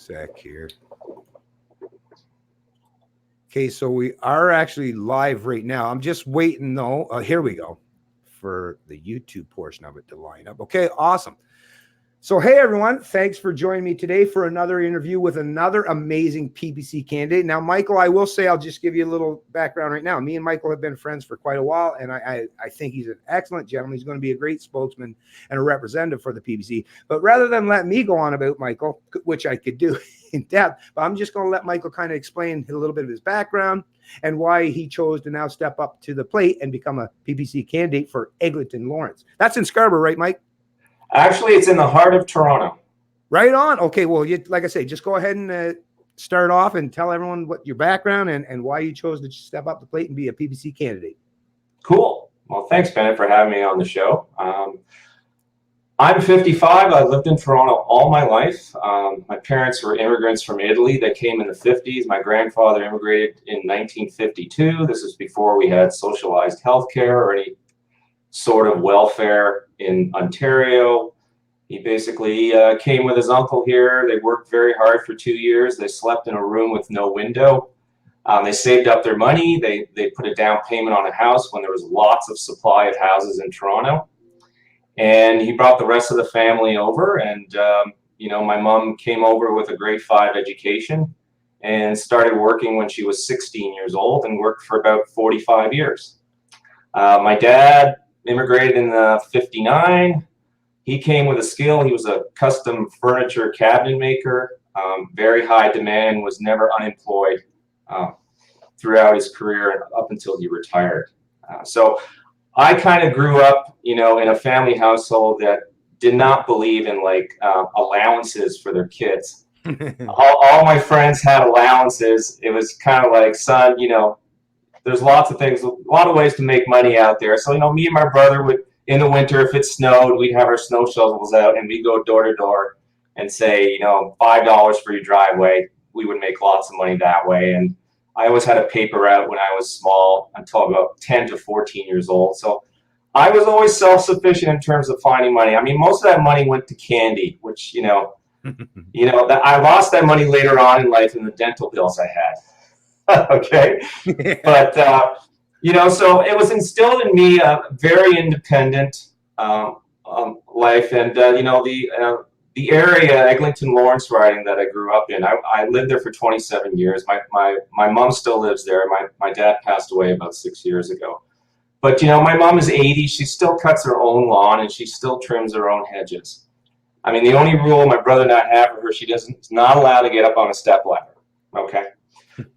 sec here. Okay, so we are actually live right now. I'm just waiting though. Here we go for the YouTube portion of it to line up. Okay, awesome. So, hey everyone, thanks for joining me today for another interview with another amazing PPC candidate. Now, Michael, I will say, I'll just give you a little background right now. Me and Michael have been friends for quite a while, and I think he's an excellent gentleman. He's going to be a great spokesman and a representative for the PPC. But rather than let me go on about Michael, which I could do in depth, but I'm just going to let Michael kind of explain a little bit of his background and why he chose to now step up to the plate and become a PPC candidate for Eglinton Lawrence. That's in Scarborough, right, Mike? Actually, it's in the heart of Toronto. Right on. Okay, well, like I say, just go ahead and start off and tell everyone what your background and why you chose to step up the plate and be a PPC candidate. Cool. Well, thanks, Bennett, for having me on the show. I'm 55. I lived in Toronto all my life. My parents were immigrants from Italy. They came in the 50s. My grandfather immigrated in 1952. This is before we had socialized healthcare or any sort of welfare in Ontario. He basically came with his uncle here. They worked very hard for 2 years. They slept in a room with no window. They saved up their money. They put a down payment on a house when there was lots of supply of houses in Toronto. And he brought the rest of the family over. And, my mom came over with a grade 5 education and started working when she was 16 years old and worked for about 45 years. My dad immigrated in 59. He came with a skill. He was a custom furniture cabinet maker, very high demand, was never unemployed throughout his career up until he retired. So I kind of grew up, in a family household that did not believe in allowances for their kids. all my friends had allowances. It was kind of like, son, there's lots of things, a lot of ways to make money out there. So, me and my brother would, in the winter, if it snowed, we'd have our snow shovels out and we'd go door to door and say, $5 for your driveway. We would make lots of money that way. And I always had a paper route when I was small until about 10 to 14 years old. So I was always self-sufficient in terms of finding money. I mean, most of that money went to candy, which, that I lost that money later on in life in the dental bills I had. Okay. But, so it was instilled in me a very independent life. And, the area, Eglinton Lawrence riding that I grew up in, I lived there for 27 years. My mom still lives there. My dad passed away about 6 years ago. But, my mom is 80. She still cuts her own lawn and she still trims her own hedges. I mean, the only rule my brother and I have for her, she's not allowed to get up on a stepladder. Okay.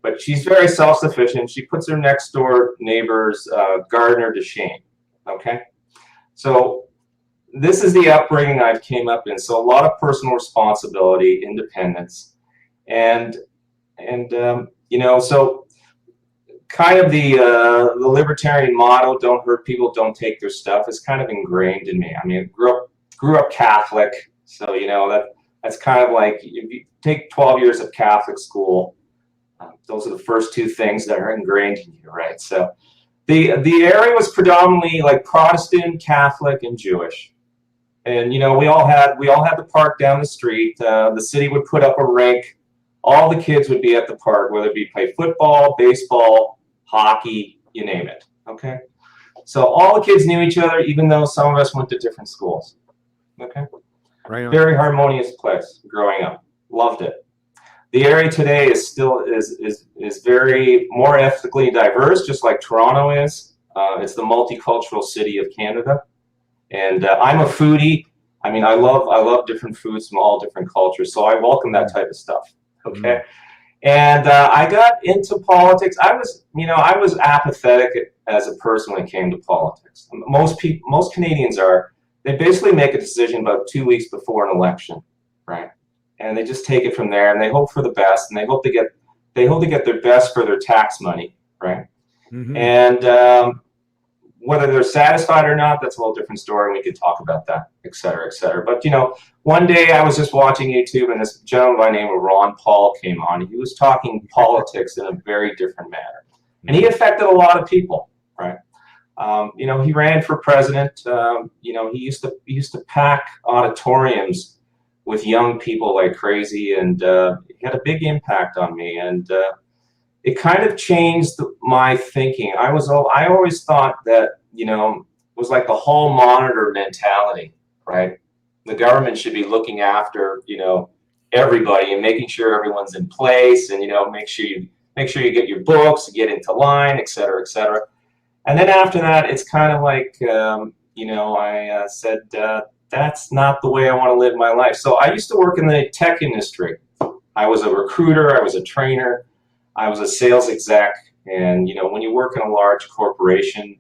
But she's very self-sufficient. She puts her next door neighbor's gardener to shame. Okay. So this is the upbringing I've came up in. So a lot of personal responsibility, independence, and so kind of the libertarian motto, don't hurt people, don't take their stuff, is kind of ingrained in me. I mean, I grew up Catholic. So, that's kind of like, if you take 12 years of Catholic school, those are the first two things that are ingrained in you, right? So the area was predominantly like Protestant, Catholic, and Jewish. And, we all had the park down the street. The city would put up a rink. All the kids would be at the park, whether it be play football, baseball, hockey, you name it. Okay. So all the kids knew each other, even though some of us went to different schools. Okay. Right on. Very harmonious place growing up. Loved it. The area today is still is very more ethnically diverse, just like Toronto is. It's the multicultural city of Canada, and I'm a foodie. I mean, I love different foods from all different cultures, so I welcome that type of stuff. Okay, and I got into politics. I was apathetic as a person when it came to politics. Most Canadians are. They basically make a decision about 2 weeks before an election, right? And they just take it from there, and they hope for the best, and they hope to get their best for their tax money, right? Mm-hmm. And whether they're satisfied or not, that's a whole different story, and we could talk about that, et cetera, et cetera. But one day I was just watching YouTube, and this gentleman by the name of Ron Paul came on. He was talking politics in a very different manner, and he affected a lot of people, right? He ran for president. He used to pack auditoriums with young people like crazy, and it had a big impact on me. And it kind of changed my thinking. I always thought that, you know, it was like the hall monitor mentality, right? The government should be looking after, you know, everybody and making sure everyone's in place, and, you know, make sure you get your books, get into line, et cetera, et cetera. And then after that, it's kind of like, you know, I said, that's not the way I want to live my life. So I used to work in the tech industry. I was a recruiter, I was a trainer, I was a sales exec. And, you know, when you work in a large corporation,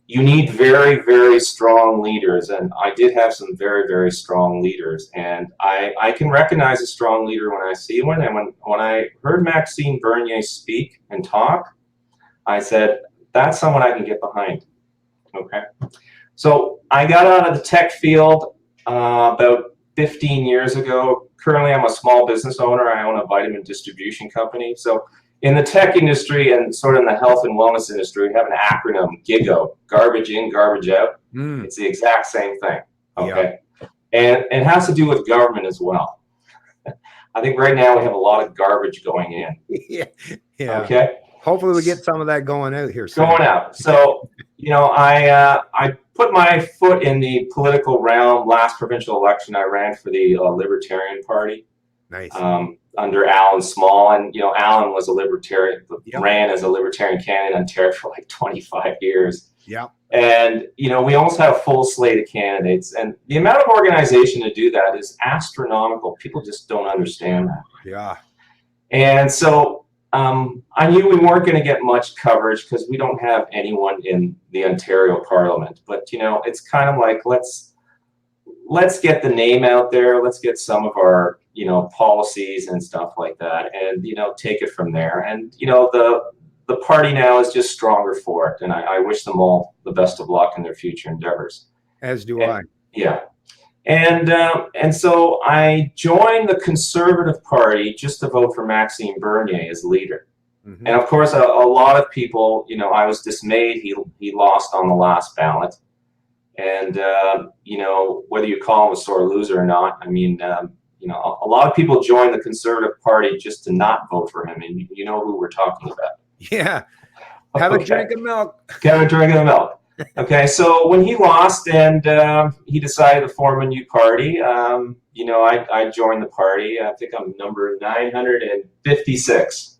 you need very, very strong leaders. And I did have some very, very strong leaders. And I can recognize a strong leader when I see one. And when I heard Maxime Bernier speak and talk, I said, that's someone I can get behind. Okay. So I got out of the tech field about 15 years ago. Currently, I'm a small business owner. I own a vitamin distribution company. So in the tech industry and sort of in the health and wellness industry, we have an acronym, GIGO, garbage in, garbage out. It's the exact same thing. Okay. Yeah. And it has to do with government as well. I think right now we have a lot of garbage going in. Yeah. Okay. Hopefully we get some of that going out here soon. Going out. So, you know, I put my foot in the political realm. Last provincial election, I ran for the Libertarian Party. Nice. Under Alan Small. And, you know, Alan was a libertarian, ran as a libertarian candidate in Ontario for like 25 years. Yeah. And, you know, we almost had a full slate of candidates. And the amount of organization to do that is astronomical. People just don't understand that. Yeah. And so I knew we weren't going to get much coverage because we don't have anyone in the Ontario Parliament. But, you know, it's kind of like, let's get the name out there. Let's get some of our, you know, policies and stuff like that, and, you know, take it from there. And, you know, the party now is just stronger for it. And I wish them all the best of luck in their future endeavors. As do I. Yeah. And so I joined the Conservative Party just to vote for Maxime Bernier as leader. Mm-hmm. And of course, a lot of people, you know, I was dismayed. He lost on the last ballot. And, you know, whether you call him a sore loser or not, I mean, you know, a lot of people joined the Conservative Party just to not vote for him. And you know who we're talking about. Yeah. Have a drink of milk. Have a drink of milk. Okay, so when he lost and he decided to form a new party, you know, I joined the party. I think I'm number 956.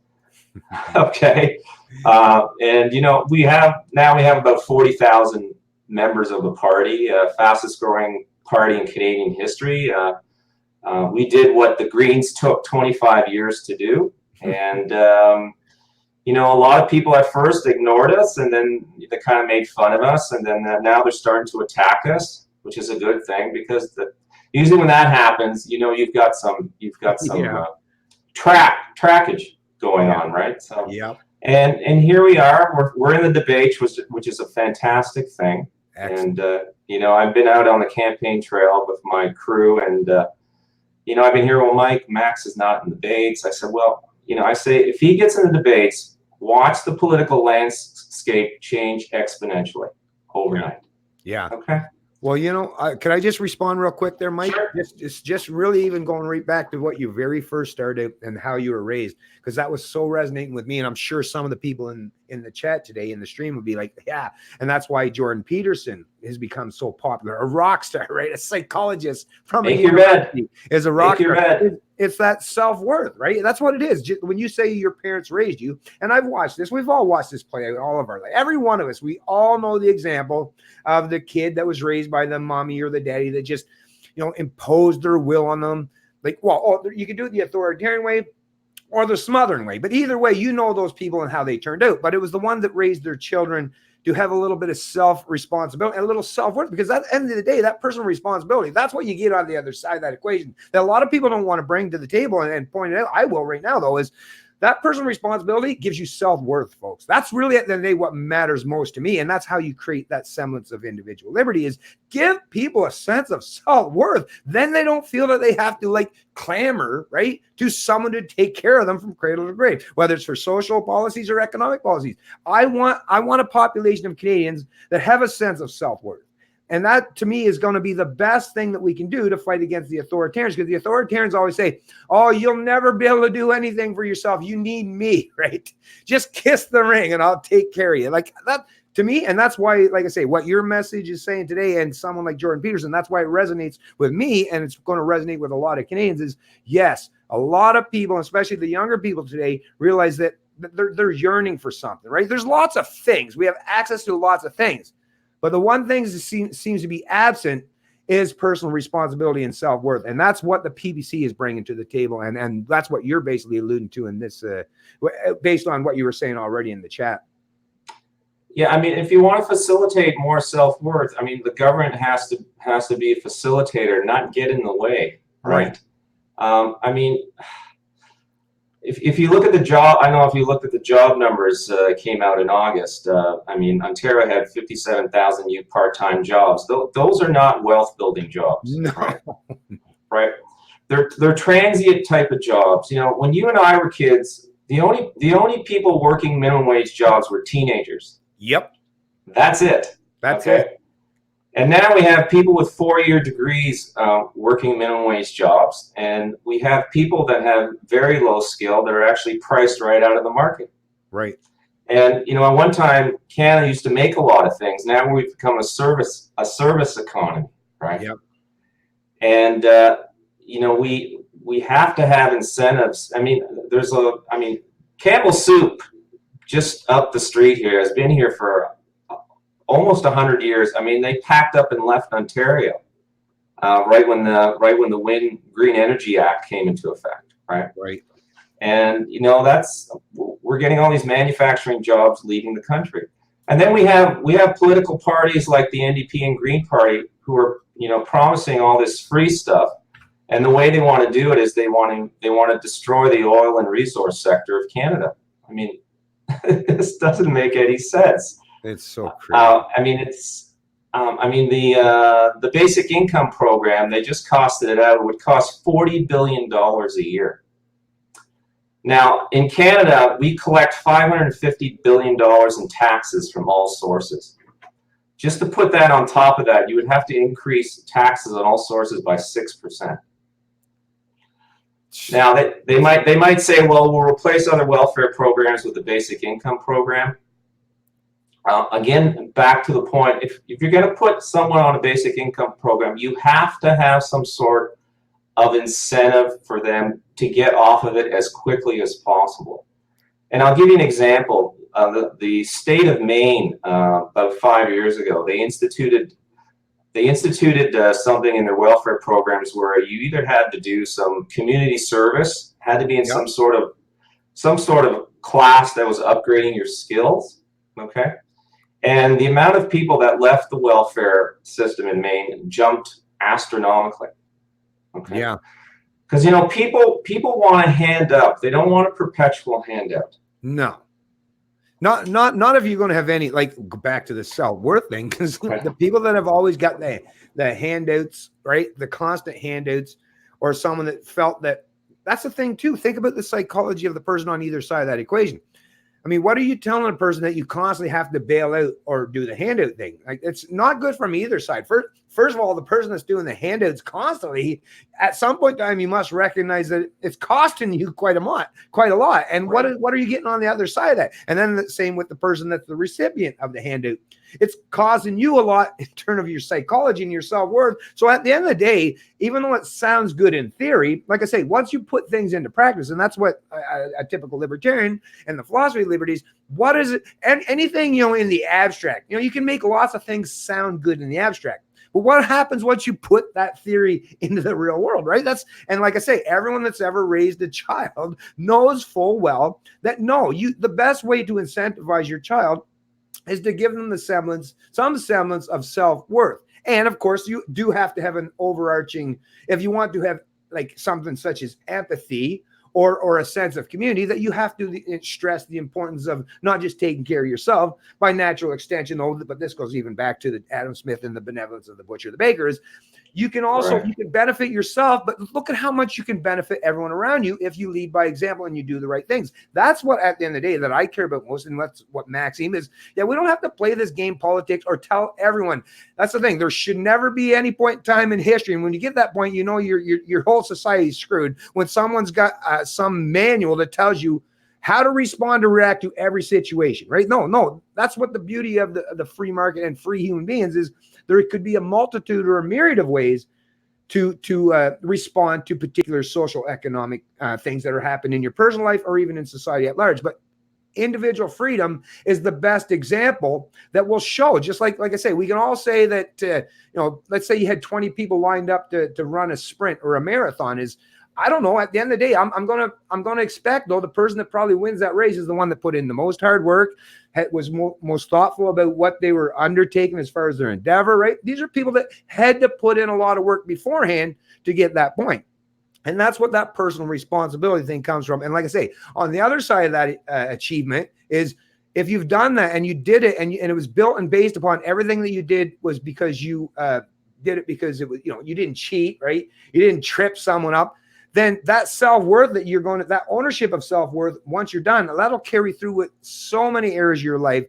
Okay, and you know, we have about 40,000 members of the party, fastest growing party in Canadian history. We did what the Greens took 25 years to do, and you know, a lot of people at first ignored us, and then they kind of made fun of us, and then now they're starting to attack us, which is a good thing, because usually when that happens, you know, you've got some trackage going on, right? So yeah. And here we are. We're in the debate, which is a fantastic thing. Excellent. And you know, I've been out on the campaign trail with my crew, and you know, I've been here. Well, Max is not in the debates. I said, well, you know, I say if he gets in the debates, watch the political landscape change exponentially overnight. Yeah. Okay. Well, you know, could I just respond real quick there, Mike? Sure. It's just really even going right back to what you very first started and how you were raised, because that was so resonating with me. And I'm sure some of the people in the chat today in the stream would be like, yeah. And that's why Jordan Peterson has become so popular, a rock star, right? A psychologist from a university is a rock star. It's that self-worth, right? That's what it is. When you say your parents raised you, and I've watched this, we've all watched this play out all of our life. Every one of us, we all know the example of the kid that was raised by the mommy or the daddy that just, you know, imposed their will on them. Like, well, you can do it the authoritarian way or the smothering way. But either way, you know those people and how they turned out. But it was the one that raised their children to have a little bit of self-responsibility and a little self-worth, because at the end of the day, that personal responsibility, that's what you get on the other side of that equation that a lot of people don't want to bring to the table and point it out. I will right now, though, is that personal responsibility gives you self-worth, folks. That's really at the end of the day what matters most to me. And that's how you create that semblance of individual liberty, is give people a sense of self-worth. Then they don't feel that they have to like clamor, right, to someone to take care of them from cradle to grave, whether it's for social policies or economic policies. I want a population of Canadians that have a sense of self-worth. And that to me is going to be the best thing that we can do to fight against the authoritarians, because the authoritarians always say, oh, you'll never be able to do anything for yourself. You need me, right? Just kiss the ring and I'll take care of you. Like that to me. And that's why, like I say, what your message is saying today and someone like Jordan Peterson, that's why it resonates with me. And it's going to resonate with a lot of Canadians is, yes, a lot of people, especially the younger people today, realize that they're yearning for something, right? There's lots of things. We have access to lots of things. But the one thing that seems to be absent is personal responsibility and self-worth. And that's what the PBC is bringing to the table. And that's what you're basically alluding to in this, based on what you were saying already in the chat. Yeah, I mean, if you want to facilitate more self-worth, I mean, the government has to be a facilitator, not get in the way, right? I mean, if you look at the job, I know if you looked at the job numbers came out in August, I mean, Ontario had 57,000 new part-time jobs. Those are not wealth-building jobs. No. Right? They're transient type of jobs. You know, when you and I were kids, the only people working minimum wage jobs were teenagers. Yep. That's it. That's it. And now we have people with 4-year degrees working minimum wage jobs, and we have people that have very low skill that are actually priced right out of the market. Right. And you know, at one time, Canada used to make a lot of things. Now we've become a service economy, right? Yep. And you know, we have to have incentives. I mean, Campbell Soup, just up the street here, has been here for almost 100 years. I mean, they packed up and left Ontario right when the Green Energy Act came into effect, right? Right. And you know, we're getting all these manufacturing jobs leaving the country. And then we have political parties like the NDP and Green Party who are, you know, promising all this free stuff. And the way they want to do it is they want to destroy the oil and resource sector of Canada. I mean, this doesn't make any sense. It's so crazy. I mean, the basic income program, they just costed it out. It would cost $40 billion a year. Now, in Canada, we collect $550 billion in taxes from all sources. Just to put that on top of that, you would have to increase taxes on all sources by 6%. Now, they might say, well, we'll replace other welfare programs with the basic income program. Again, back to the point, if you're going to put someone on a basic income program, you have to have some sort of incentive for them to get off of it as quickly as possible. And I'll give you an example. The state of Maine, about 5 years ago, they instituted something in their welfare programs where you either had to do some community service, had to be in some sort of class that was upgrading your skills, okay? And the amount of people that left the welfare system in Maine jumped astronomically. Okay. Yeah. Because, you know, people want a hand up. They don't want a perpetual handout. No. Not if you're going to have any, like, go back to the self-worth thing, because the people that have always got the handouts, right? The constant handouts, or someone that felt that's the thing too. Think about the psychology of the person on either side of that equation. I mean, what are you telling a person that you constantly have to bail out or do the handout thing? Like, it's not good from either side. First of all, the person that's doing the handouts constantly, at some point in time, you must recognize that it's costing you quite a lot. And what are you getting on the other side of that? And then the same with the person that's the recipient of the handout. It's causing you a lot in terms of your psychology and your self-worth. So at the end of the day, even though it sounds good in theory, like I say, once you put things into practice, and that's what a typical libertarian and the philosophy of liberties, what is it? And anything, you know, in the abstract, you know, you can make lots of things sound good in the abstract. But what happens once you put that theory into the real world, right? And like I say, everyone that's ever raised a child knows full well that the best way to incentivize your child is to give them some semblance of self-worth. And of course, you do have to have an overarching, if you want to have like something such as empathy or a sense of community, that you have to stress the importance of not just taking care of yourself by natural extension, though, but this goes even back to the Adam Smith and the benevolence of the butcher, the baker, is you can also, you can benefit yourself, but look at how much you can benefit everyone around you if you lead by example and you do the right things. That's what, at the end of the day, that I care about most, and that's what Maxime is. Yeah, we don't have to play this game politics or tell everyone. That's the thing. There should never be any point in time in history, and when you get that point, you know your whole society is screwed when someone's got some manual that tells you how to respond or react to every situation, right? No, that's what the beauty of the free market and free human beings is. There could be a multitude or a myriad of ways to respond to particular social economic things that are happening in your personal life or even in society at large. But individual freedom is the best example that will show. Just like I say, we can all say that let's say you had 20 people lined up to run a sprint or a marathon. Is, I don't know, at the end of the day, I'm gonna expect, though, the person that probably wins that race is the one that put in the most hard work, was most thoughtful about what they were undertaking as far as their endeavor, right? These are people that had to put in a lot of work beforehand to get that point. And that's what that personal responsibility thing comes from. And like I say, on the other side of that achievement is, if you've done that and you did it and it was built and based upon everything that you did was because you did it because it was, you didn't cheat, right? You didn't trip someone up. Then that self-worth that you're going to, that ownership of self-worth, once you're done, that'll carry through with so many areas of your life.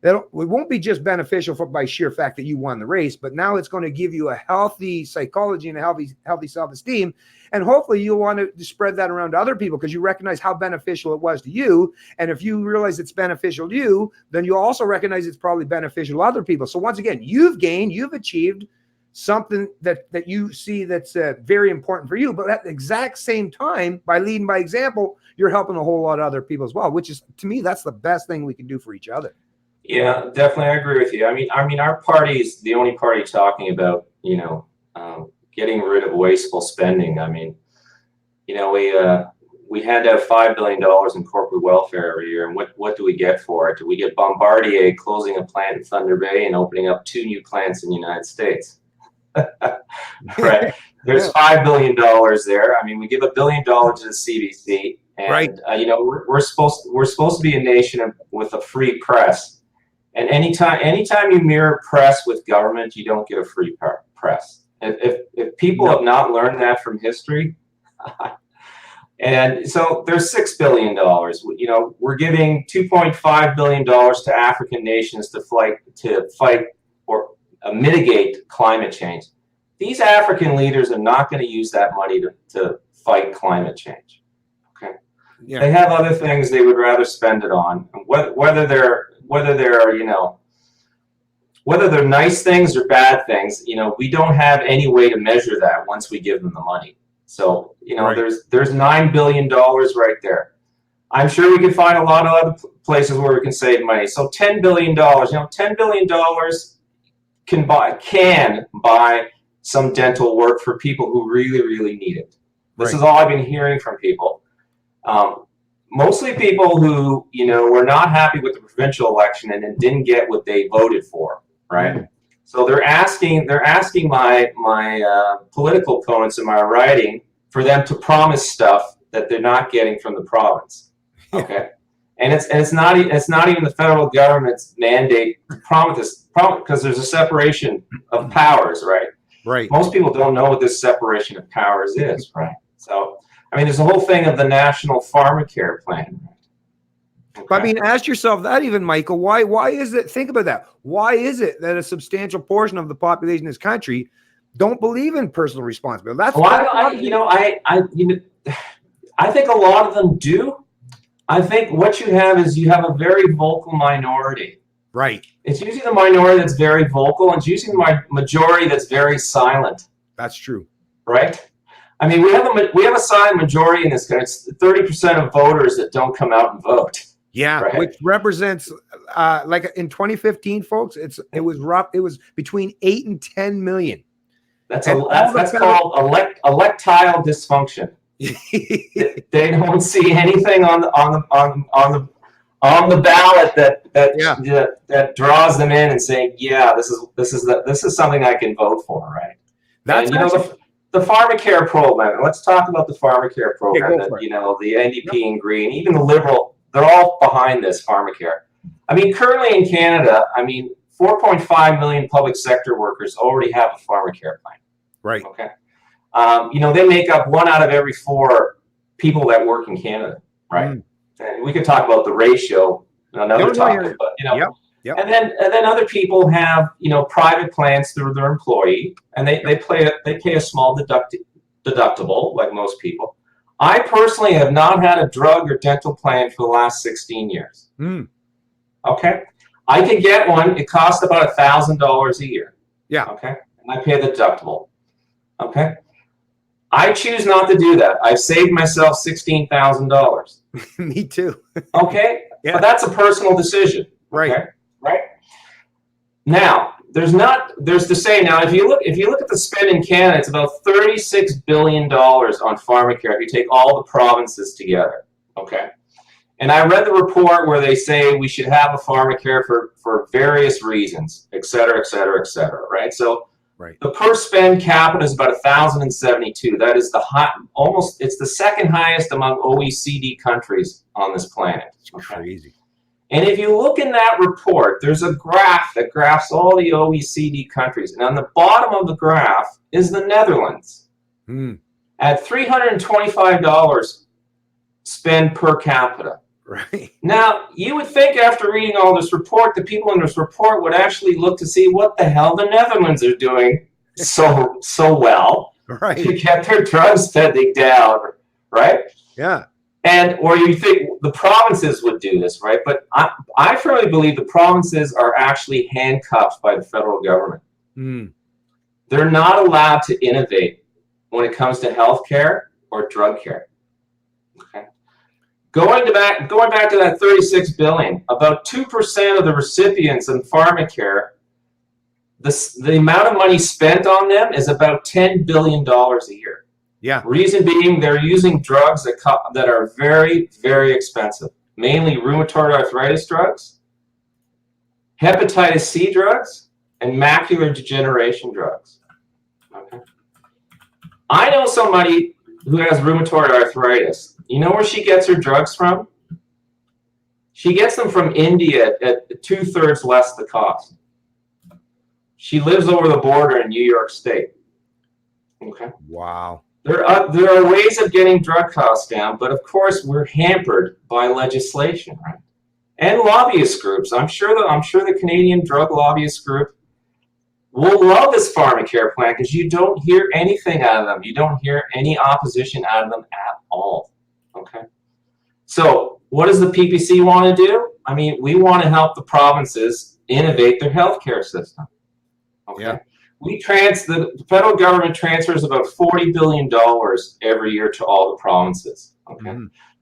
It won't be just beneficial by sheer fact that you won the race, but now it's going to give you a healthy psychology and a healthy self-esteem. And hopefully you'll want to spread that around to other people because you recognize how beneficial it was to you. And if you realize it's beneficial to you, then you also recognize it's probably beneficial to other people. So once again, you've gained, you've achieved something that you see that's very important for you. But at the exact same time, by leading by example, you're helping a whole lot of other people as well, which is, to me, that's the best thing we can do for each other. Yeah, definitely. I agree with you. I mean, our party is the only party talking about, getting rid of wasteful spending. I mean, we had to have $5 billion in corporate welfare every year. And what do we get for it? Do we get Bombardier closing a plant in Thunder Bay and opening up 2 new plants in the United States? Right. There's $5 billion there. I mean, we give $1 billion to the CBC, and right. We're supposed to be a nation with a free press. And anytime you mirror press with government, you don't get a free press. If people have not learned that from history, and so there's $6 billion. We're giving $2.5 billion to African nations to fight or mitigate climate change. These African leaders are not going to use that money to fight climate change. Okay, yeah. They have other things they would rather spend it on. Whether they're nice things or bad things, we don't have any way to measure that once we give them the money. So right. there's $9 billion right there. I'm sure we can find a lot of other places where we can save money. So $10 billion, $10 billion can buy some dental work for people who really, really need it. This is all I've been hearing from people. Mostly people who, were not happy with the provincial election and didn't get what they voted for, right? Mm-hmm. So they're asking my political opponents in my writing for them to promise stuff that they're not getting from the province. Okay. And it's not even the federal government's mandate to promise this, because there's a separation of powers, right? Right. Most people don't know what this separation of powers is, right? So, there's a whole thing of the National Pharmacare Plan. Okay. Ask yourself that even, Michael. Why is it? Think about that. Why is it that a substantial portion of the population in this country don't believe in personal responsibility? That's I think a lot of them do. I think what you have is you have a very vocal minority. Right. It's usually the minority that's very vocal, and it's usually the majority that's very silent. That's true. Right? We have a silent majority in this country. It's 30% of voters that don't come out and vote. Yeah, right? Which represents, like in 2015, folks, it was rough. It was between 8 and 10 million. That's called electile dysfunction. They don't see anything on the ballot that draws them in and saying, yeah, this is something I can vote for, right? That's the pharmacare program. Let's talk about the pharmacare program. go for it. You know, the NDP and Green, even the Liberal, they're all behind this pharmacare. I mean, currently in Canada, I mean, 4.5 million public sector workers already have a pharmacare plan. Right. Okay. You know, they make up 1 out of every 4 people that work in Canada, right? And we could talk about the ratio another topic, but you know, Yep. and then other people have, you know, private plans through their employee, and they pay a small deductible like most people. I personally have not had a drug or dental plan for the last 16 years. Okay, I could get one. It costs about $1,000 a year. Yeah. Okay, and I pay the deductible. Okay, I choose not to do that. I've saved myself $16,000. Me too. Okay, Yeah. but that's a personal decision. Right. Okay? Right. Now, there's to say now, if you look at the spend in Canada, it's about $36 billion on pharmacare if you take all the provinces together. Okay. And I read the report where they say we should have a pharmacare for various reasons, et cetera, et cetera, et cetera. Right. So the per spend capita is about 1,072. That is it's the second highest among OECD countries on this planet. It's crazy. And if you look in that report, there's a graph that graphs all the OECD countries. And on the bottom of the graph is the Netherlands at $325 spend per capita. Right. Now, you would think after reading all this report, the people in this report would actually look to see what the hell the Netherlands are doing so well to get their drug spending down, right? Yeah. Or you think the provinces would do this, right? But I firmly believe the provinces are actually handcuffed by the federal government. They're not allowed to innovate when it comes to healthcare or drug care. Okay. Going back to that $36 billion, about 2% of the recipients in pharmacare, the amount of money spent on them is about $10 billion a year. Yeah. Reason being, they're using drugs that are very, very expensive, mainly rheumatoid arthritis drugs, hepatitis C drugs, and macular degeneration drugs. Okay. I know somebody who has rheumatoid arthritis. You know where she gets her drugs from? She gets them from India at 2/3 less the cost. She lives over the border in New York State. Okay. Wow. There are ways of getting drug costs down, but of course we're hampered by legislation, right? And lobbyist groups. I'm sure the Canadian Drug Lobbyist Group will love this pharmacare plan because you don't hear anything out of them. You don't hear any opposition out of them at all. Okay. So what does the PPC want to do? I mean, we want to help the provinces innovate their healthcare system. Okay. Yeah. The federal government transfers about $40 billion every year to all the provinces. Okay,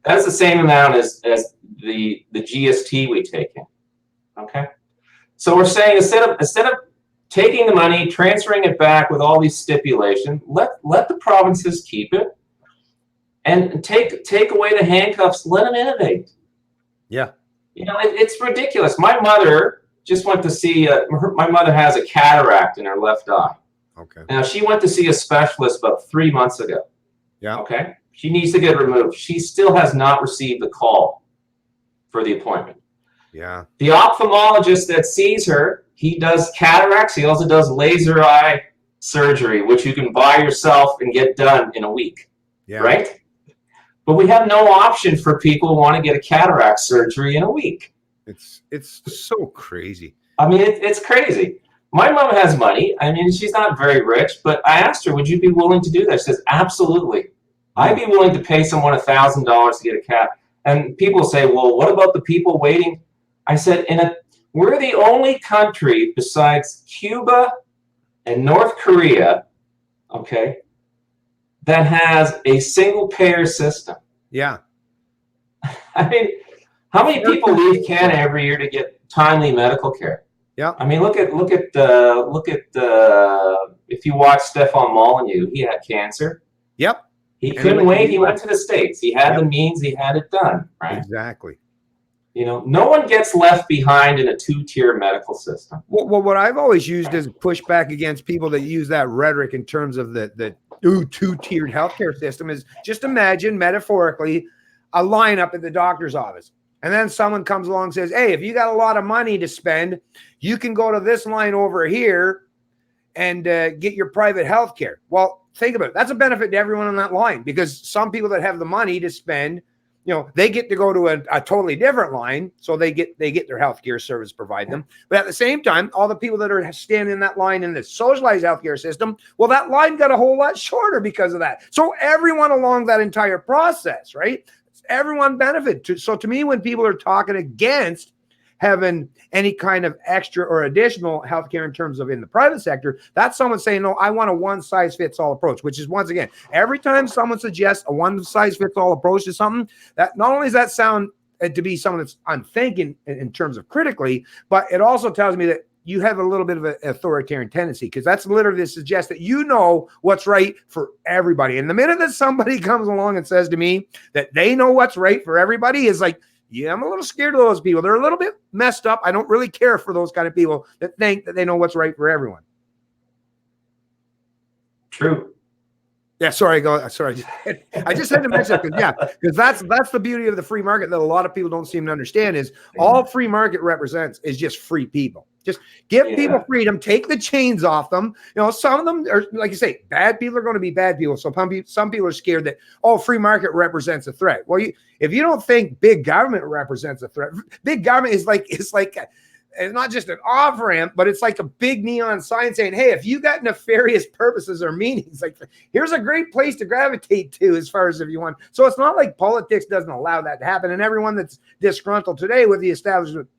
that's the same amount as the GST we take in. Okay, so we're saying instead of taking the money, transferring it back with all these stipulations, let the provinces keep it, and take away the handcuffs. Let them innovate. Yeah, you know it's ridiculous. My mother just went to see, my mother has a cataract in her left eye. Okay. Now, she went to see a specialist about 3 months ago. Yeah. Okay. She needs to get it removed. She still has not received the call for the appointment. Yeah. The ophthalmologist that sees her, he does cataracts. He also does laser eye surgery, which you can buy yourself and get done in a week. Yeah. Right? But we have no option for people who want to get a cataract surgery in a week. It's so crazy. I mean, it's crazy. My mom has money. I mean, she's not very rich, but I asked her, would you be willing to do that? She says, absolutely. I'd be willing to pay someone $1,000 to get a cat. And people say, well, what about the people waiting? I said, we're the only country besides Cuba and North Korea, okay, that has a single payer system. Yeah. I mean, how many people leave Canada every year to get timely medical care? Yeah. I mean, look at if you watch Stefan Molyneux, he had cancer. Yep. He couldn't wait. He went to the States. He had the means. He had it done. Right. Exactly. no one gets left behind in a two-tier medical system. Well, what I've always used is pushback against people that use that rhetoric in terms of the two-tiered healthcare system is just imagine metaphorically a lineup at the doctor's office. And then someone comes along and says, hey, if you got a lot of money to spend, you can go to this line over here and get your private healthcare. Well, think about it. That's a benefit to everyone on that line, because some people that have the money to spend, they get to go to a totally different line, so they get their healthcare service provided them. But at the same time, all the people that are standing in that line in the socialized healthcare system, well, that line got a whole lot shorter because of that. So everyone along that entire process, right? Everyone benefit. So to me, when people are talking against having any kind of extra or additional healthcare in terms of in the private sector, that's someone saying, no, I want a one-size-fits-all approach, which is, once again, every time someone suggests a one-size-fits-all approach to something, that not only does that sound to be someone that's unthinking in terms of critically, but it also tells me that you have a little bit of an authoritarian tendency, because that's literally to suggest that you know what's right for everybody. And the minute that somebody comes along and says to me that they know what's right for everybody, is like, yeah, I'm a little scared of those people. They're a little bit messed up. I don't really care for those kind of people that think that they know what's right for everyone. True. Yeah, sorry. I just had to mention that because that's the beauty of the free market that a lot of people don't seem to understand, is all free market represents is just free people. Just give people freedom, take the chains off them. Some of them are, like you say, bad people are going to be bad people. So some people are scared that, free market represents a threat. Well, if you don't think big government represents a threat, big government is like, it's not just an off-ramp, but it's like a big neon sign saying, hey, if you got nefarious purposes or meanings, like, here's a great place to gravitate to as far as if you want. So it's not like politics doesn't allow that to happen. And everyone that's disgruntled today with the establishment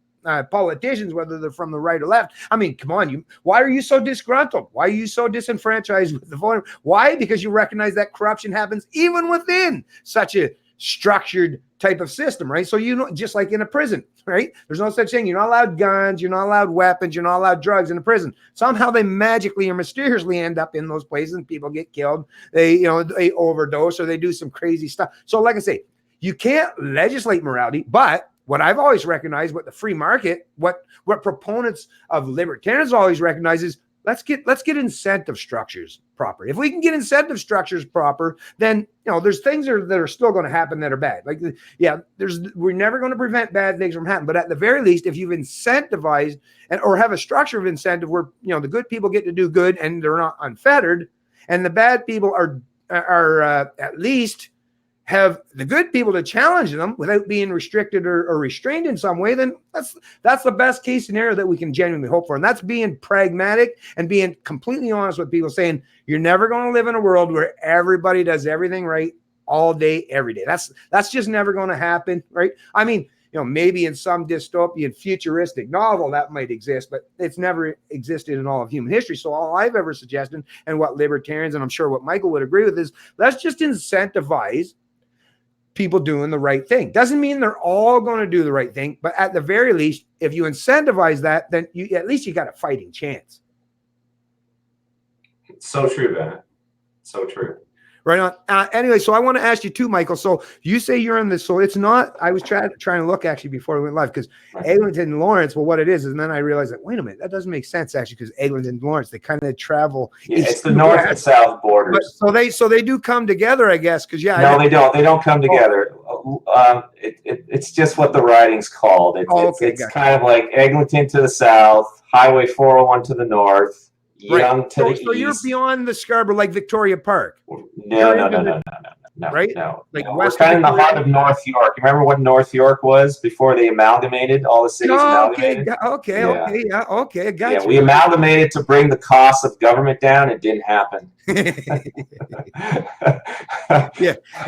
politicians, whether they're from the right or left, I mean, come on, why are you so disgruntled? Why are you so disenfranchised with the voter? Why? Because you recognize that corruption happens even within such a structured type of system, right? So, just like in a prison, right? There's no such thing. You're not allowed guns. You're not allowed weapons. You're not allowed drugs in a prison. Somehow they magically or mysteriously end up in those places and people get killed. They overdose or they do some crazy stuff. So like I say, you can't legislate morality, but what I've always recognized, what the free market, what proponents of libertarians always recognize is, let's get incentive structures proper. If we can get incentive structures proper, then there's things that are still going to happen that are bad. Like, we're never going to prevent bad things from happening. But at the very least, if you've incentivized or have a structure of incentive where the good people get to do good and they're not unfettered, and the bad people are at least have the good people to challenge them without being restricted or restrained in some way, then that's the best case scenario that we can genuinely hope for. And that's being pragmatic and being completely honest with people, saying you're never going to live in a world where everybody does everything right all day, every day. That's just never going to happen, right? I mean, maybe in some dystopian futuristic novel that might exist, but it's never existed in all of human history. So all I've ever suggested, and what libertarians, and I'm sure what Michael would agree with, is let's just incentivize people doing the right thing. Doesn't mean they're all going to do the right thing, but at the very least, if you incentivize that, then at least you got a fighting chance. So true, Ben. So true. Right on. Anyway, so I want to ask you too, Michael. So you say you're in this. So it's not. I was trying to look actually before we went live, because Eglinton and Lawrence. Well, what it is, and then I realized that wait a minute, that doesn't make sense actually, because Eglinton and Lawrence, they kind of travel. Yeah, it's the north and south borders. But, so they do come together, I guess. Because no, they don't. They don't come together. It's just what the writing's called. It's kind of like Eglinton to the south, Highway 401 to the north. Young to the east. So you're beyond the Scarborough, like Victoria Park. No. Right? No. We're kind of in the heart of North York. Remember what North York was before they amalgamated? All the cities amalgamated? Okay, I got you. We amalgamated to bring the cost of government down. It didn't happen.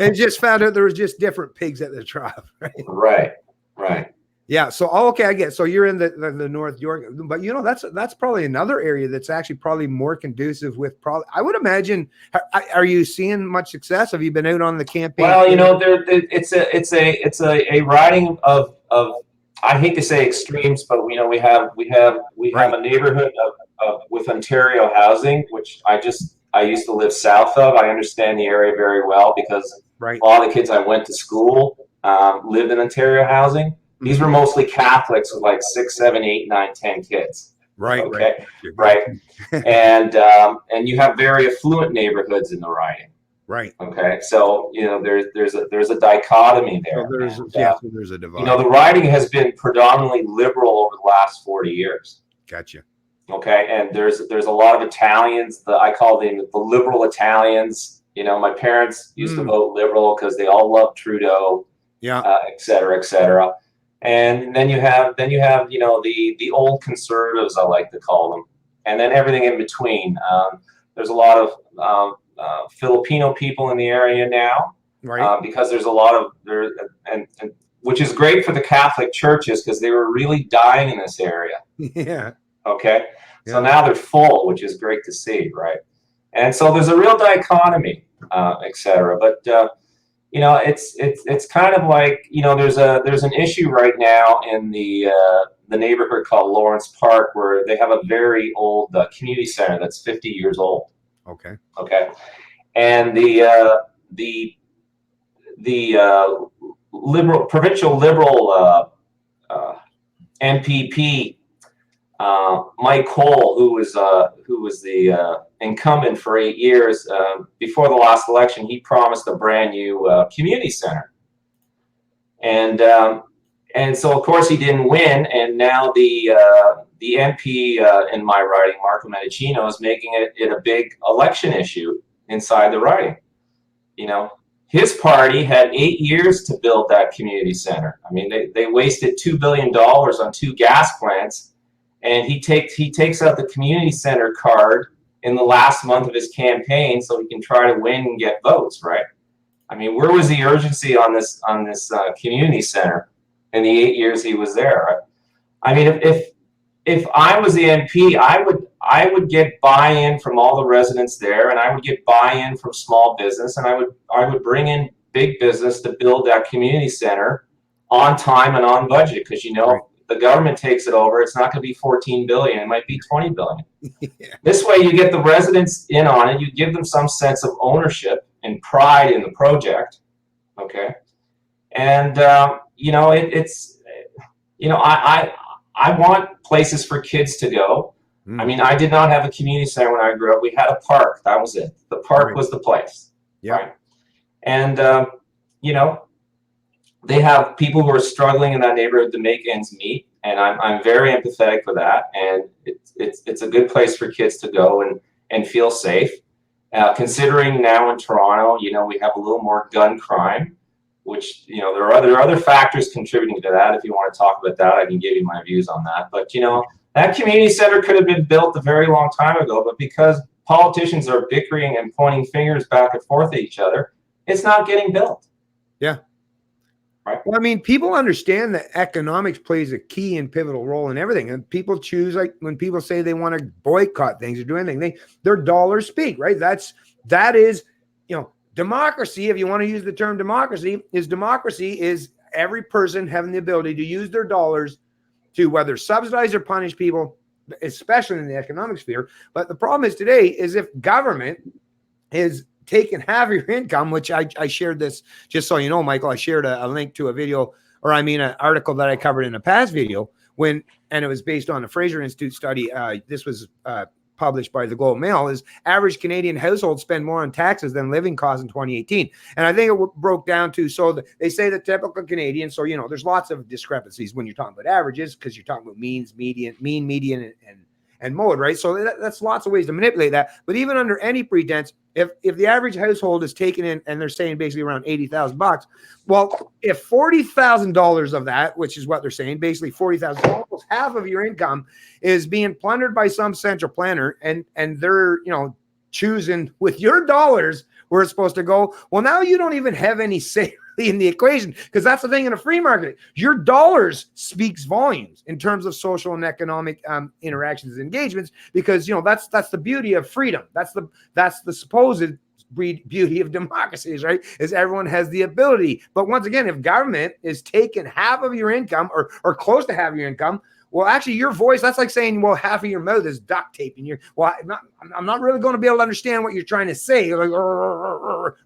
And just found out there was just different pigs at the trough. Right. Yeah. So, okay, I get it. So you're in the North York, but that's probably another area that's actually probably more conducive with I would imagine. Are you seeing much success? Have you been out on the campaign? Well, it's a riding of I hate to say extremes, but we have a neighborhood of with Ontario Housing, which I used to live south of. I understand the area very well because a lot of the kids I went to school lived in Ontario Housing. These were mostly Catholics with like 6, 7, 8, 9, 10 kids. Right. Okay. Right. And you have very affluent neighborhoods in the riding. Right. Okay. So, you know, there's a dichotomy there. So there's and, there's a divide. you know, the riding has been predominantly liberal over the last 40 years. Gotcha. Okay. And there's a lot of Italians, I call them the liberal Italians. You know, my parents used to vote liberal because they all love Trudeau. Yeah. Et cetera, et cetera. And then you have, you know, the old conservatives, I like to call them, and then everything in between. There's a lot of Filipino people in the area now, right? Because there's a lot of there, and which is great for the Catholic churches because they were really dying in this area. Yeah. Okay. Yeah. So now they're full, which is great to see, right? And so there's a real dichotomy, et cetera. But you know, it's kind of like, you know, there's an issue right now in the neighborhood called Lawrence Park where they have a very old community center that's 50 years old. Okay. Okay. And the provincial liberal MPP Mike Cole, who was the incumbent for 8 years before the last election, he promised a brand new community center, and so of course he didn't win, and now the MP in my riding, Marco Mendicino, is making it a big election issue inside the riding. You know, his party had 8 years to build that community center. I mean, they wasted $2 billion on 2 gas plants. And he takes out the community center card in the last month of his campaign so he can try to win and get votes, right? I mean, where was the urgency on this community center in the 8 years he was there? Right? I mean, if I was the MP, I would get buy-in from all the residents there, and I would get buy-in from small business, and I would bring in big business to build that community center on time and on budget, because you know. Right. The government takes it over, it's not going to be 14 billion, it might be 20 billion. Yeah. This way you get the residents in on it, you give them some sense of ownership and pride in the project, okay? And, you know, it's, you know, I want places for kids to go. I mean, I did not have a community center when I grew up. We had a park, that was it. The park was the place, right? And, you know, they have people who are struggling in that neighborhood to make ends meet, and I'm very empathetic for that. And it's a good place for kids to go and feel safe. Considering now in Toronto, you know, we have a little more gun crime, which, you know, there are other factors contributing to that. If you want to talk about that, I can give you my views on that. But you know, that community center could have been built a very long time ago, but because politicians are bickering and pointing fingers back and forth at each other, it's not getting built. Yeah. Right. Well, I mean, people understand that economics plays a key and pivotal role in everything. And people choose, like when people say they want to boycott things or do anything, their dollars speak, right? That is, you know, democracy, if you want to use the term democracy is every person having the ability to use their dollars to whether subsidize or punish people, especially in the economic sphere. But the problem is today is if government is taking half of your income, which I shared this, just so you know, Michael, I shared a link to a video, or I mean, an article that I covered in a past video and it was based on a Fraser Institute study. This was published by the Globe and Mail, is average Canadian households spend more on taxes than living costs in 2018. And I think it broke down to, so they say the typical Canadian, so, you know, there's lots of discrepancies when you're talking about averages, because you're talking about mean, median, and mode, right? So that's lots of ways to manipulate that. But even under any pretense, if the average household is taken in, and they're saying basically around $80,000, well, if $40,000 of that, which is what they're saying, basically $40,000, almost half of your income is being plundered by some central planner, and they're, you know, choosing with your dollars where it's supposed to go. Well, now you don't even have any say in the equation, because that's the thing in a free market. Your dollars speaks volumes in terms of social and economic interactions and engagements, because, you know, that's the beauty of freedom. That's the supposed beauty of democracies, right? Is everyone has the ability. But once again, if government is taking half of your income or close to half of your income, Well, actually, your voice, that's like saying, well, half of your mouth is duct tape. And well, I'm not really going to be able to understand what you're trying to say. Like,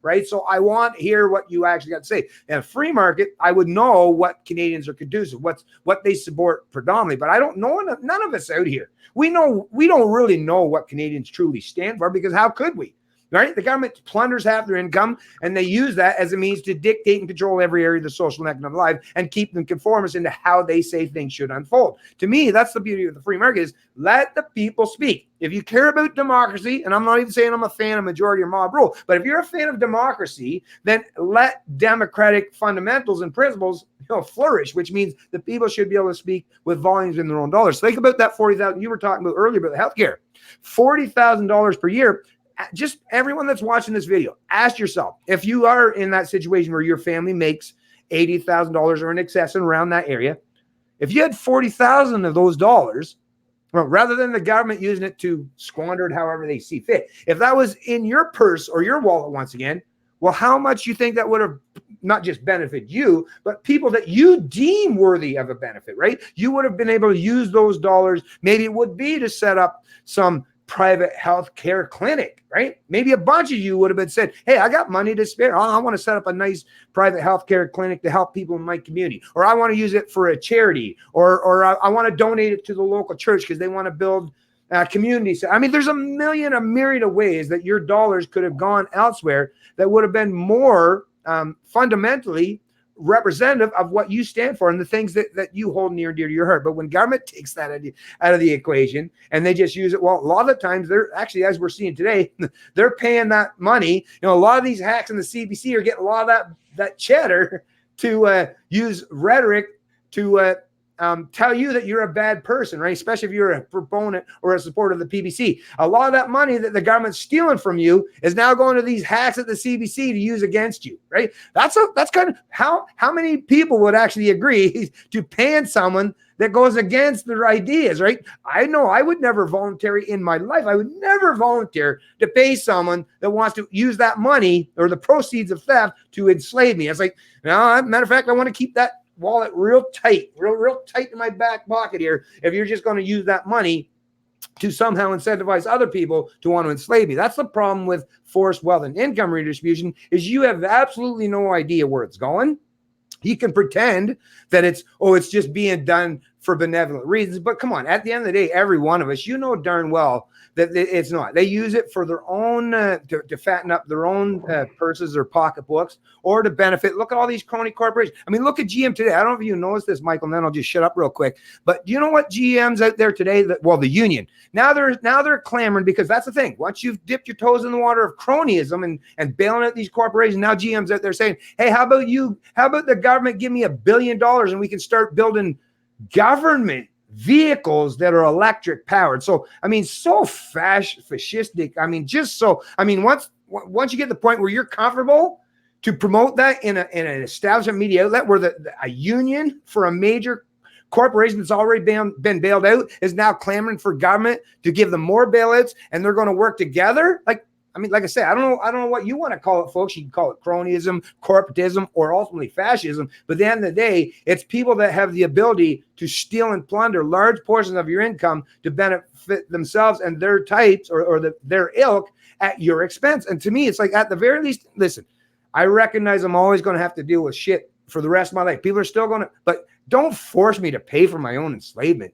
right? So I want to hear what you actually got to say. In a free market, I would know what Canadians are conducive, what they support predominantly. But I don't know, none of us out here. We don't really know what Canadians truly stand for, because how could we? Right? The government plunders half their income, and they use that as a means to dictate and control every area of the social and economic life and keep them conformist into how they say things should unfold. To me, that's the beauty of the free market, is let the people speak. If you care about democracy, and I'm not even saying I'm a fan of majority or mob rule, but if you're a fan of democracy, then let democratic fundamentals and principles flourish, which means the people should be able to speak with volumes in their own dollars. Think about that $40,000 you were talking about earlier about healthcare. $40,000 per year. Just everyone that's watching this video, ask yourself, if you are in that situation where your family makes $80,000 or in excess and around that area, if you had 40,000 of those dollars, well, rather than the government using it to squander it however they see fit, if that was in your purse or your wallet once again, well, how much you think that would have not just benefited you, but people that you deem worthy of a benefit, right? You would have been able to use those dollars. Maybe it would be to set up some private health care clinic, right? Maybe a bunch of you would have been said, hey, I got money to spare. I want to set up a nice private health care clinic to help people in my community, or I want to use it for a charity, or I want to donate it to the local church because they want to build communities. I mean, there's a myriad of ways that your dollars could have gone elsewhere that would have been more fundamentally representative of what you stand for and the things that you hold near and dear to your heart. But when government takes that out of the equation and they just use it, well, a lot of the times they're actually, as we're seeing today, they're paying that money. A lot of these hacks in the CBC are getting a lot of that cheddar to use rhetoric to tell you that you're a bad person, right? Especially if you're a proponent or a supporter of the PBC. A lot of that money that the government's stealing from you is now going to these hacks at the CBC to use against you, right? That's kind of how many people would actually agree to paying someone that goes against their ideas, right? I know I would never volunteer in my life. I would never volunteer to pay someone that wants to use that money or the proceeds of theft to enslave me. It's like, no, matter of fact, I want to keep that wallet real tight in my back pocket here. If you're just going to use that money to somehow incentivize other people to want to enslave me. That's the problem with forced wealth and income redistribution, is you have absolutely no idea where it's going. You can pretend that it's just being done for benevolent reasons, but come on, at the end of the day, every one of us, darn well that it's not. They use it for their own, to fatten up their own purses or pocketbooks, or to benefit. Look at all these crony corporations. I mean, look at GM today. I don't know if you noticed this, Michael, and then I'll just shut up real quick. But do you know what GM's out there today? The union. Now they're clamoring, because that's the thing. Once you've dipped your toes in the water of cronyism and bailing out these corporations, now GM's out there saying, hey, how about the government give me $1 billion and we can start building government vehicles that are electric powered. So, I mean, so fascistic. I mean, once you get to the point where you're comfortable to promote that in an establishment media outlet where a union for a major corporation that's already been bailed out is now clamoring for government to give them more bailouts, and they're going to work together. Like I said, I don't know what you want to call it, folks. You can call it cronyism, corporatism, or ultimately fascism. But at the end of the day, it's people that have the ability to steal and plunder large portions of your income to benefit themselves and their types or their ilk at your expense. And to me, it's like, at the very least, listen, I recognize I'm always going to have to deal with shit for the rest of my life. People are still going to, but don't force me to pay for my own enslavement.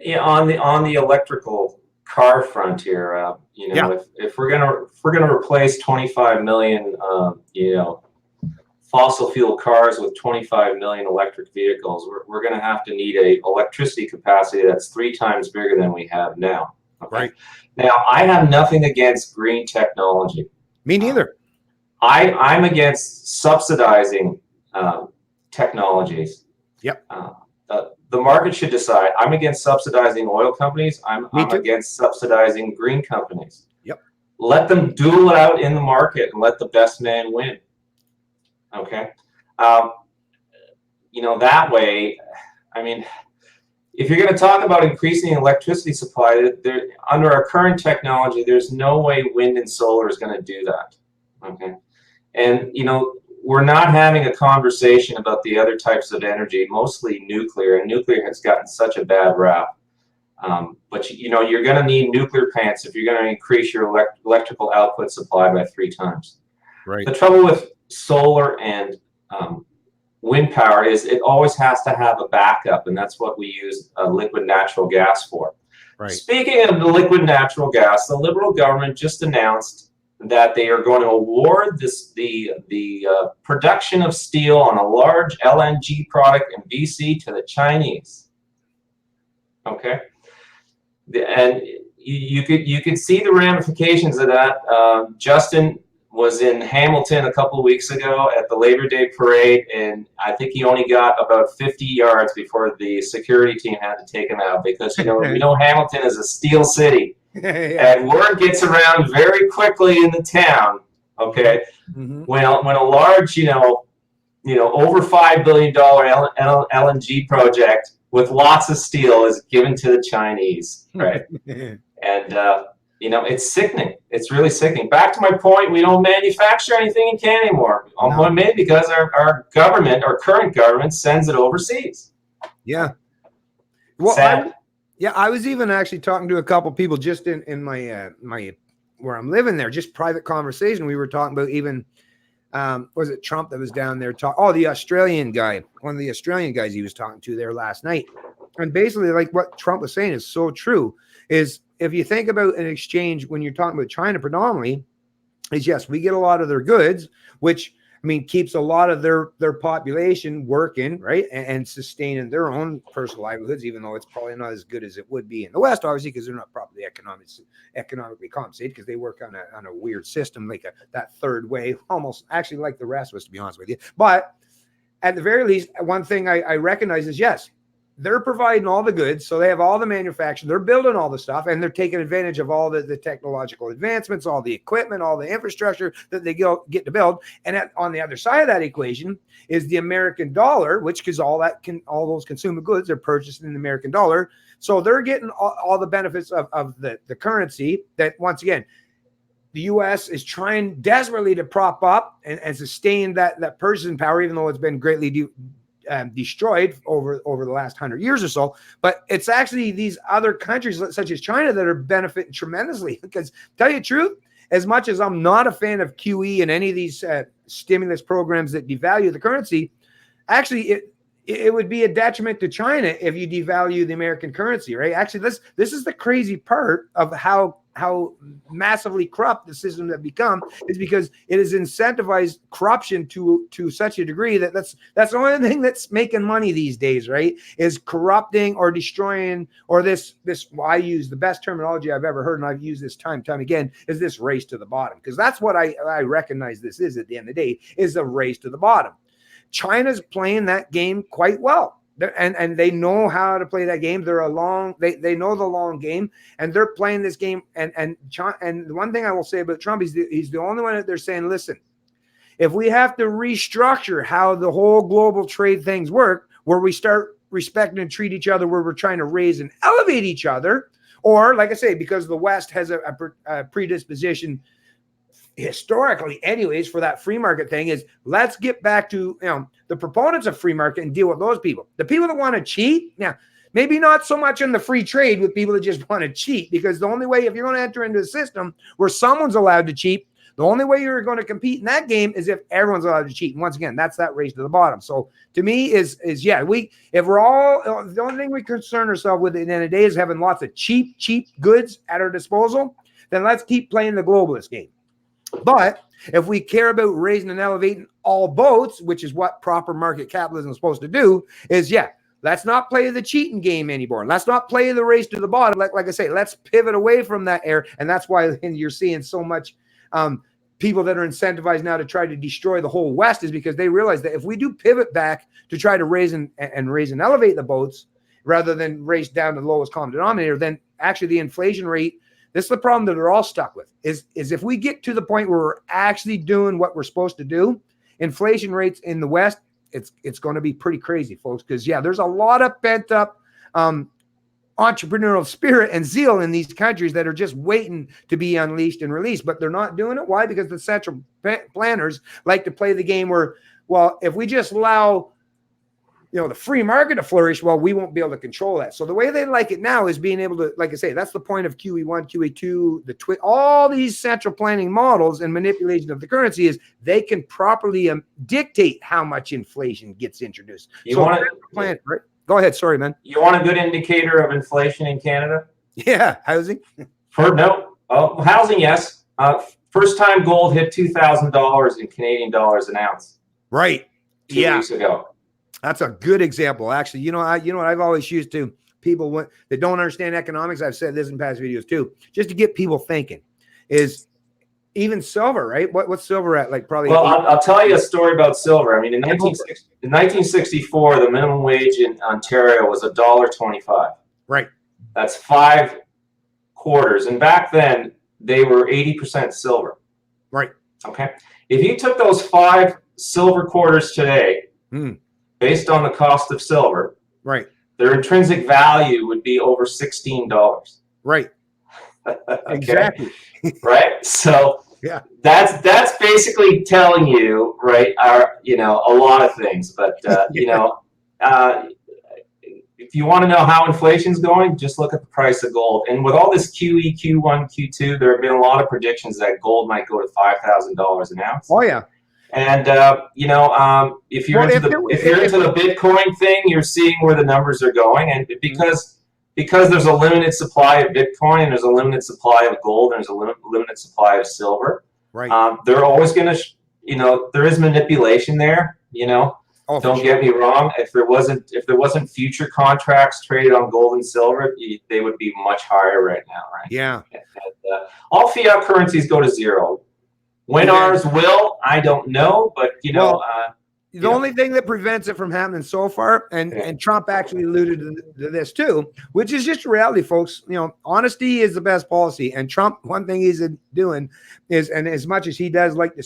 Yeah, on the electrical car frontier, if we're gonna replace 25 million fossil fuel cars with 25 million electric vehicles, we're gonna have to need a electricity capacity that's 3 times bigger than we have now. Okay? Right. Now, I have nothing against green technology. Me neither. I'm against subsidizing technologies. Yep. The market should decide. I'm against subsidizing oil companies. I'm against subsidizing green companies. Yep. Let them duel it out in the market and let the best man win. Okay. That way, I mean, if you're going to talk about increasing electricity supply, under our current technology, there's no way wind and solar is going to do that. Okay. And, we're not having a conversation about the other types of energy, mostly nuclear, and nuclear has gotten such a bad rap. But you know, you're going to need nuclear plants if you're going to increase your electrical output supply by 3 times. Right. The trouble with solar and wind power is it always has to have a backup, and that's what we use liquid natural gas for. Right. Speaking of the liquid natural gas, the Liberal government just announced that they are going to award the production of steel on a large LNG product in BC to the Chinese. Okay, and you could see the ramifications of that. Justin was in Hamilton a couple of weeks ago at the Labor Day parade, and I think he only got about 50 yards before the security team had to take him out because, you know, we know Hamilton is a steel city. Yeah. And word gets around very quickly in the town, okay, when a large, you know, over $5 billion LNG project with lots of steel is given to the Chinese, right? And, you know, it's sickening. It's really sickening. Back to my point, we don't manufacture anything in Canada anymore. No. Maybe because our government, our current government, sends it overseas. Yeah. Well, I was even actually talking to a couple people just in my where I'm living there, just private conversation. We were talking about even was it Trump that was down there the Australian guy, one of the Australian guys he was talking to there last night. And basically, like what Trump was saying is so true, is if you think about an exchange when you're talking about China predominantly, is yes, we get a lot of their goods, which I mean keeps a lot of their population working, right, and sustaining their own personal livelihoods, even though it's probably not as good as it would be in the West, obviously, because they're not properly economically compensated, because they work on a weird system, like that third way, almost actually like the rest of us, to be honest with you. But at the very least, one thing I recognize is yes, they're providing all the goods, so they have all the manufacturing, they're building all the stuff, and they're taking advantage of all the technological advancements, all the equipment, all the infrastructure that they get to build. And on the other side of that equation is the American dollar, which is all those consumer goods, they're purchased in the American dollar. So they're getting all the benefits of the currency that, once again, the U.S. is trying desperately to prop up and sustain that purchasing power, even though it's been greatly destroyed over the last 100 years or so. But it's actually these other countries such as China that are benefiting tremendously, because tell you the truth, as much as I'm not a fan of QE and any of these stimulus programs that devalue the currency, actually it would be a detriment to China if you devalue the American currency, right? Actually, this is the crazy part of how massively corrupt the system has become, is because it has incentivized corruption to such a degree that's the only thing that's making money these days, right? Is corrupting or destroying, or this I use the best terminology I've ever heard, and I've used this time again, is this race to the bottom, because that's what I recognize this is at the end of the day, is a race to the bottom. China's playing that game quite well. And they know how to play that game. They know the long game, and they're playing this game. And the one thing I will say about Trump is he's the only one that they're saying, listen, if we have to restructure how the whole global trade things work, where we start respecting and treat each other, where we're trying to raise and elevate each other, or like I say, because the West has a predisposition historically anyways for that free market thing, is let's get back to the proponents of free market and deal with those people. The people that want to cheat, now maybe not so much in the free trade with people that just want to cheat, because the only way, if you're going to enter into a system where someone's allowed to cheat, the only way you're going to compete in that game is if everyone's allowed to cheat. And once again, that's that race to the bottom. So to me is if we're all, the only thing we concern ourselves with at the end of the day is having lots of cheap goods at our disposal, then let's keep playing the globalist game. But if we care about raising and elevating all boats, which is what proper market capitalism is supposed to do, is let's not play the cheating game anymore. Let's not play the race to the bottom. Like I say, let's pivot away from that era. And that's why you're seeing so much people that are incentivized now to try to destroy the whole West, is because they realize that if we do pivot back to try to raise and elevate the boats rather than race down to the lowest common denominator, then actually the inflation rate, this is the problem that they're all stuck with, is if we get to the point where we're actually doing what we're supposed to do, inflation rates in the West, it's going to be pretty crazy, folks, because there's a lot of pent up entrepreneurial spirit and zeal in these countries that are just waiting to be unleashed and released, but they're not doing it. Why? Because the central planners like to play the game where, well, if we just allow, the free market to flourish, well, we won't be able to control that. So the way they like it now is being able to, like I say, that's the point of QE1, QE2, all these central planning models and manipulation of the currency is they can properly dictate how much inflation gets introduced. Right? Go ahead. Sorry, man. You want a good indicator of inflation in Canada? Yeah. Housing? Housing, yes. First time gold hit $2,000 in Canadian dollars an ounce. Right. 2 weeks ago. That's a good example. Actually, you know what I've always used to people that don't understand economics. I've said this in past videos too, just to get people thinking is even silver, right? What's silver at? Like probably. Well, I'll tell you a story about silver. I mean, in 1964, the minimum wage in Ontario was $1.25. Right. That's 5 quarters. And back then they were 80% silver. Right. Okay. If you took those 5 silver quarters today, based on the cost of silver, right, their intrinsic value would be over $16. Right. Okay? Exactly. Right. So yeah, that's basically telling you, right, a lot of things. But if you want to know how inflation's going, just look at the price of gold. And with all this QE, Q1, Q2, there have been a lot of predictions that gold might go to $5,000 an ounce. Oh yeah. And if you're into the Bitcoin thing, you're seeing where the numbers are going, and because there's a limited supply of Bitcoin and there's a limited supply of gold and there's a limited supply of silver. Right. They're always going to, there is manipulation there. Oh, don't get me wrong. If there wasn't future contracts traded on gold and silver, they would be much higher right now. Right. Yeah. And, all fiat currencies go to zero. When ours will, I don't know, but the only thing that prevents it from happening so far, and Trump actually alluded to this too, which is just reality, folks. Honesty is the best policy. And Trump, one thing he's doing is, and as much as he does like to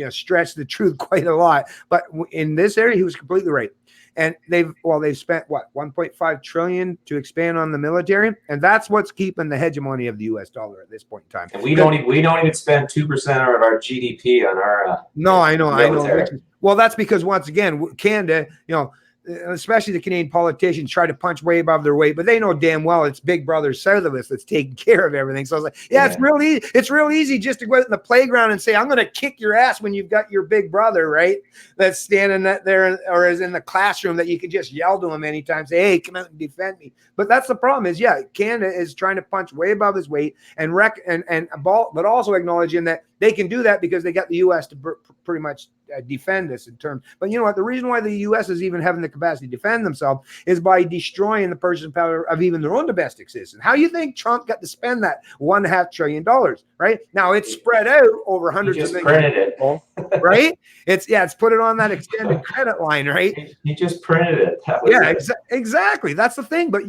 stretch the truth quite a lot, but in this area, he was completely right. And they've spent what, 1.5 trillion to expand on the military, and that's what's keeping the hegemony of the U.S. dollar at this point in time. And we don't even spend 2% of our GDP on our no, I know. military. Well, that's because once again, Canada, especially the Canadian politicians try to punch way above their weight, but they know damn well it's Big Brother south of us that's taking care of everything. So I was like, it's real easy just to go out in the playground and say, I'm going to kick your ass when you've got your big brother, right? That's standing there or is in the classroom that you can just yell to him anytime, say, hey, come out and defend me. But that's the problem is, Canada is trying to punch way above his weight but also acknowledging that they can do that because they got the U.S. to pretty much defend us in terms. But you know what? The reason why the U.S. is even having the capacity to defend themselves is by destroying the purchasing power of even their own domestic citizens. How do you think Trump got to spend that $1.5 trillion, right? Now it's spread out over hundreds of millions. Right? It's put it on that extended credit line, right? He just printed it. Exactly. That's the thing. But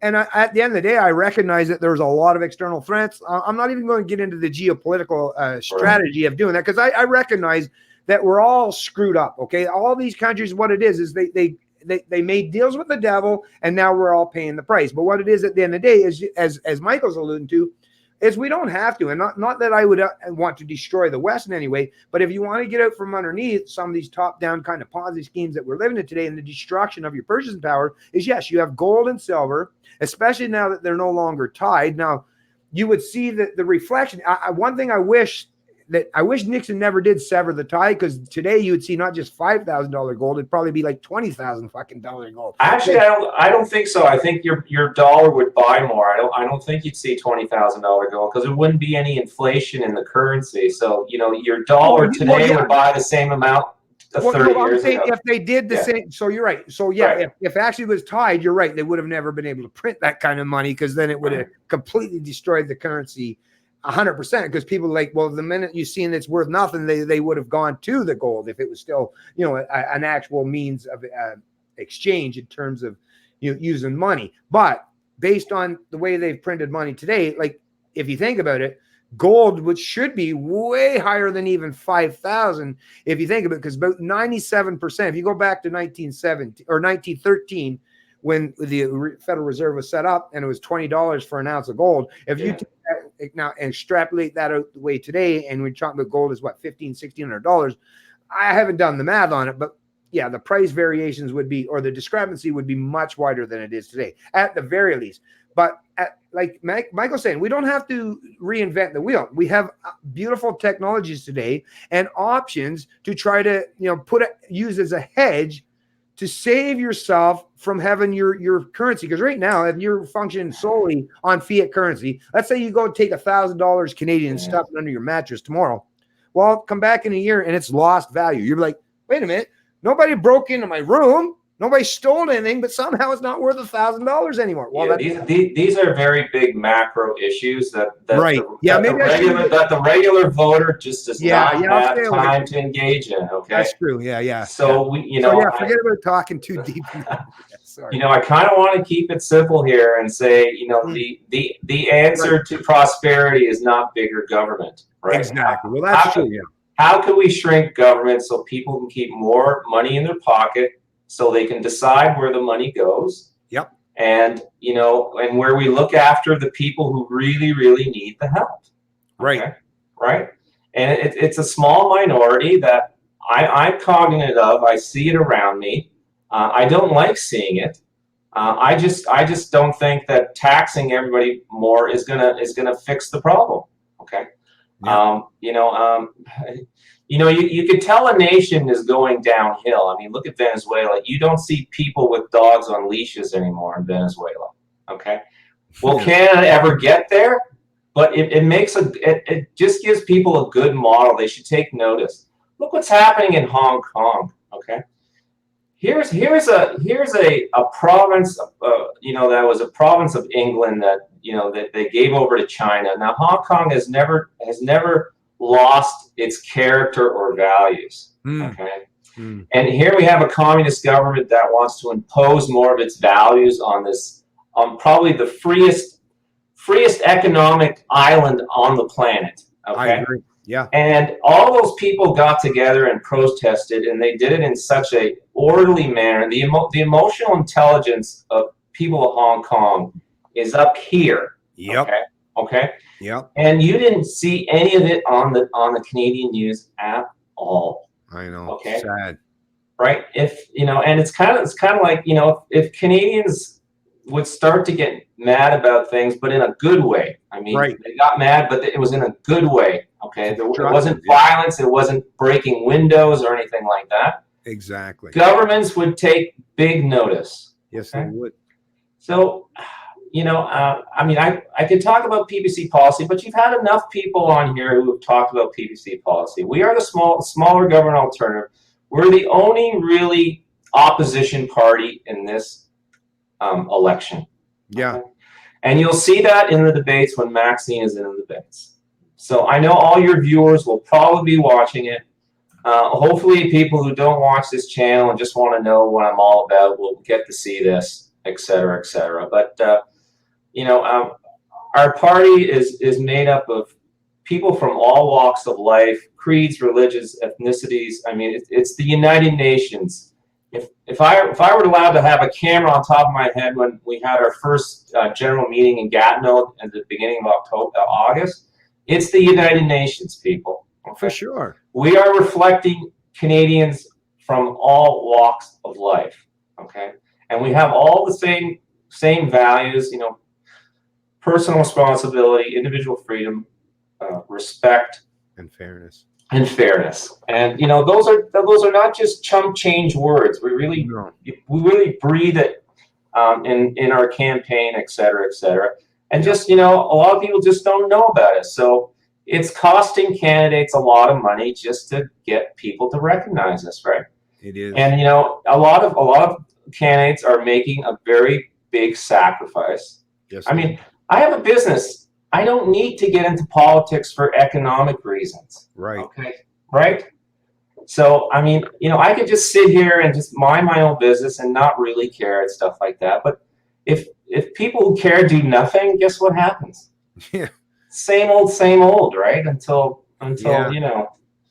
and at the end of the day, I recognize that there's a lot of external threats. I'm not even going to get into the geopolitical strategy of doing that because I recognize that we're all screwed up. Okay, all these countries, what it is they made deals with the devil, and now we're all paying the price. But what it is at the end of the day is, as Michael's alluding to, is we don't have to, and not that I would want to destroy the West in any way, but if you want to get out from underneath some of these top-down kind of Ponzi schemes that we're living in today, and the destruction of your purchasing power is, yes, you have gold and silver, especially now that they're no longer tied. Now, you would see that the reflection. One thing I wish Nixon never did sever the tie, because today you would see not just $5,000 gold, it'd probably be like $20,000 fucking gold. Actually, I don't think so. I think your dollar would buy more. I don't think you'd see $20,000 gold because there wouldn't be any inflation in the currency. So your dollar today would buy the same amount 30 years ago. If they did the same, so you're right. So if actually it was tied, you're right. They would have never been able to print that kind of money because then it would have completely destroyed the currency. 100%, because people are like, well, the minute you see it's worth nothing, they would have gone to the gold if it was still, an actual means of exchange in terms of using money. But based on the way they've printed money today, like if you think about it, gold, which should be way higher than even 5,000, if you think of it, because about 97%, if you go back to 1970 or 1913, when the Federal Reserve was set up and it was $20 for an ounce of gold. If you take that now and extrapolate that out the way today, and we're talking about gold is what, $1,500–$1,600. I haven't done the math on it, but yeah, the price variations would be, or the discrepancy would be much wider than it is today, at the very least. But like Michael's saying, we don't have to reinvent the wheel. We have beautiful technologies today and options to try to, use as a hedge to save yourself from having your currency. Because right now, if you're functioning solely on fiat currency, let's say you go take $1,000 Canadian and stuff it under your mattress tomorrow. Well, come back in a year and it's lost value. You're like, wait a minute, nobody broke into my room. Nobody stole anything, but somehow it's not worth $1,000 anymore. Well, these are very big macro issues that right. The regular voter just does not have time to engage in. Okay, that's true. Yeah. So forget about talking too deep. Sorry. I kind of want to keep it simple here and say, the answer to prosperity is not bigger government. Right? Exactly. Well, that's true. Yeah. How can we shrink government so people can keep more money in their pocket, so they can decide where the money goes? Yep. And, and where we look after the people who really, really need the help. Right. Okay? Right. And it's a small minority that I'm cognizant of. I see it around me. I don't like seeing it. I just don't think that taxing everybody more is gonna fix the problem. Okay. Yeah. You could tell a nation is going downhill. I mean, look at Venezuela. You don't see people with dogs on leashes anymore in Venezuela. Okay. Will Canada ever get there? But it just gives people a good model. They should take notice. Look what's happening in Hong Kong. Okay. Here's a province, that was a province of England that they gave over to China. Now Hong Kong has never lost its character or values. Okay. And here we have a communist government that wants to impose more of its values on probably the freest economic island on the planet. Okay. I agree. Yeah. And all those people got together and protested, and they did it in such a orderly manner. The emotional intelligence of people of Hong Kong is up here. Yep. Okay. Yep. And you didn't see any of it on the Canadian news at all. I know. Okay. Sad. Right. And it's kind of like, if Canadians would start to get mad about things, but in a good way. I mean, They got mad, but it was in a good way. Okay. It wasn't violence. It wasn't breaking windows or anything like that. Exactly. Governments would take big notice. Yes, they would. So, I could talk about PPC policy, but you've had enough people on here who have talked about PPC policy. We are the smaller government alternative. We're the only really opposition party in this election. Yeah. Okay? And you'll see that in the debates when Maxine is in the debates. So I know all your viewers will probably be watching it. Hopefully people who don't watch this channel and just want to know what I'm all about will get to see this, et cetera, et cetera. But, our party is made up of people from all walks of life, creeds, religions, ethnicities. I mean, it's the United Nations. If I were allowed to have a camera on top of my head when we had our first general meeting in Gatineau at the beginning of August, it's the United Nations, people. Okay? For sure. We are reflecting Canadians from all walks of life. Okay. And we have all the same values, personal responsibility, individual freedom, respect, and fairness. And those are not just chump change words. We really breathe it in our campaign, et cetera, et cetera. And just, a lot of people just don't know about it. So it's costing candidates a lot of money just to get people to recognize us, right? It is. And a lot of candidates are making a very big sacrifice. Yes. I mean, I have a business. I don't need to get into politics for economic reasons. Right. Okay. Right. So, I mean, I could just sit here and just mind my own business and not really care and stuff like that. But if people who care do nothing, guess what happens? Yeah. Same old, right? Until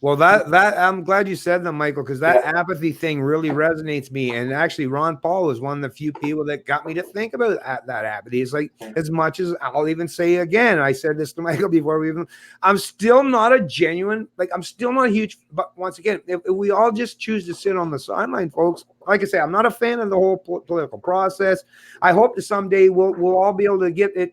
Well, that I'm glad you said that, Michael, because that apathy thing really resonates me. And actually, Ron Paul was one of the few people that got me to think about that apathy. It's like, as much as I'll even say again, I said this to Michael before we even, I'm still not a genuine, like, I'm still not huge. But once again, if we all just choose to sit on the sideline, folks, like I say, I'm not a fan of the whole political process. I hope that someday we'll all be able to get it.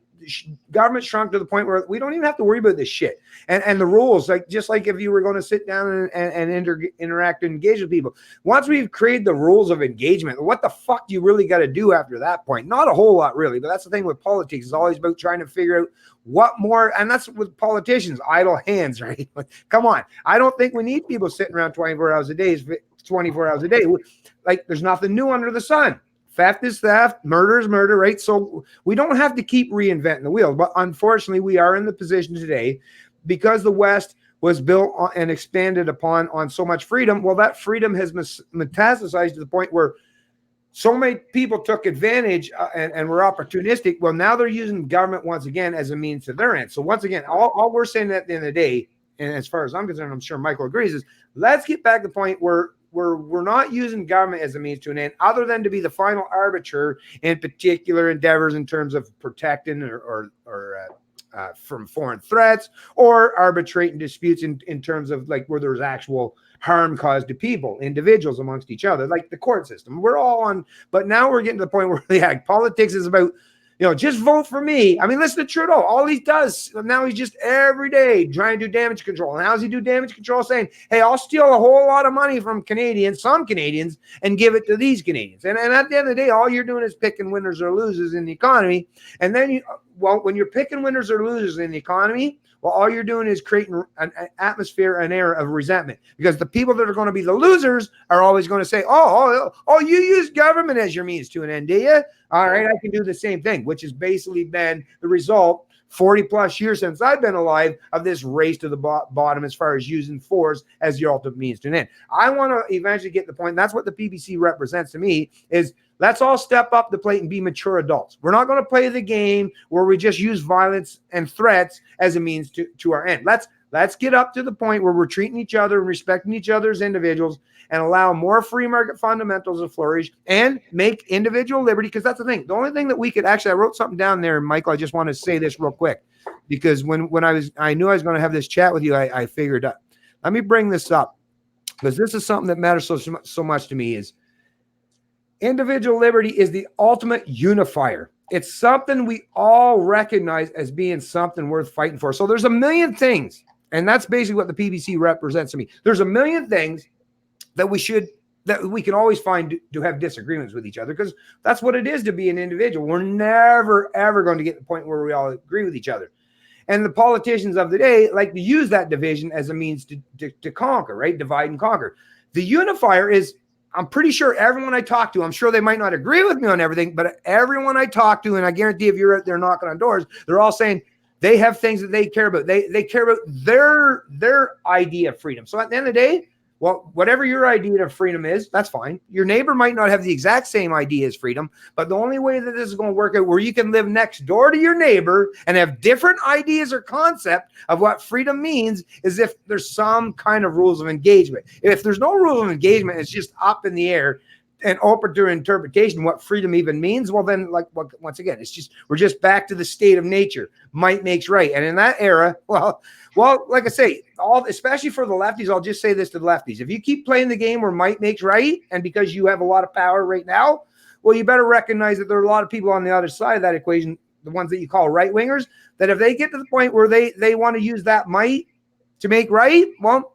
Government shrunk to the point where we don't even have to worry about this shit and the rules, like just like if you were going to sit down and interact and engage with people. Once we've created the rules of engagement, what the fuck do you really got to do after that point? Not a whole lot, really. But that's the thing with politics. It's always about trying to figure out what more, and that's with politicians, idle hands, right? Like, come on. I don't think we need people sitting around 24 hours a day. Like, there's nothing new under the sun. Theft is theft, murder is murder, right? So we don't have to keep reinventing the wheel. But unfortunately, we are in the position today because the West was built on and expanded upon on so much freedom. Well, that freedom has metastasized to the point where so many people took advantage and were opportunistic. Well, now they're using government once again as a means to their end. So once again, all we're saying at the end of the day, and as far as I'm concerned, I'm sure Michael agrees, is let's get back to the point where we're not using government as a means to an end, other than to be the final arbiter in particular endeavors in terms of protecting or from foreign threats, or arbitrating disputes in terms of like where there's actual harm caused to people, individuals amongst each other, like the court system. We're all on, but now we're getting to the point where politics is about, just vote for me. I mean, listen to Trudeau. All he does now, he's just every day trying to do damage control. And how's he do damage control? Saying, hey, I'll steal a whole lot of money from some Canadians, and give it to these Canadians. And at the end of the day, all you're doing is picking winners or losers in the economy. And then when you're picking winners or losers in the economy, well, all you're doing is creating an atmosphere, an air of resentment, because the people that are going to be the losers are always going to say, oh, you use government as your means to an end, do you? All right, I can do the same thing, which has basically been the result 40 plus years since I've been alive of this race to the bottom as far as using force as your ultimate means to an end. I want to eventually get the point. And that's what the PBC represents to me, is let's all step up the plate and be mature adults. We're not going to play the game where we just use violence and threats as a means to our end. Let's get up to the point where we're treating each other and respecting each other as individuals, and allow more free market fundamentals to flourish and make individual liberty. Because that's the thing. The only thing that we could actually, I wrote something down there, Michael. I just want to say this real quick, because when I knew I was going to have this chat with you, I figured, let me bring this up, because this is something that matters so much to me. Is individual liberty is the ultimate unifier. It's something we all recognize as being something worth fighting for. So there's a million things, and that's basically what the PBC represents to me. There's a million things that we can always find to have disagreements with each other, because that's what it is to be an individual. We're never, ever going to get to the point where we all agree with each other. And the politicians of the day like to use that division as a means to conquer, right? Divide and conquer. The unifier is, I'm pretty sure everyone I talk to, I'm sure they might not agree with me on everything, but everyone I talk to, and I guarantee if you're out there knocking on doors, they're all saying they have things that they care about. They care about their idea of freedom. So at the end of the day, well, whatever your idea of freedom is, that's fine. Your neighbor might not have the exact same idea as freedom, but the only way that this is going to work out where you can live next door to your neighbor and have different ideas or concept of what freedom means is if there's some kind of rules of engagement. If there's no rules of engagement, it's just up in the air and open to interpretation what freedom even means. Well, then, once again, we're just back to the state of nature. Might makes right. And in that era, well, like I say, especially for the lefties, I'll just say this to the lefties. If you keep playing the game where might makes right, and because you have a lot of power right now, well, you better recognize that there are a lot of people on the other side of that equation, the ones that you call right-wingers, that if they get to the point where they want to use that might to make right, well,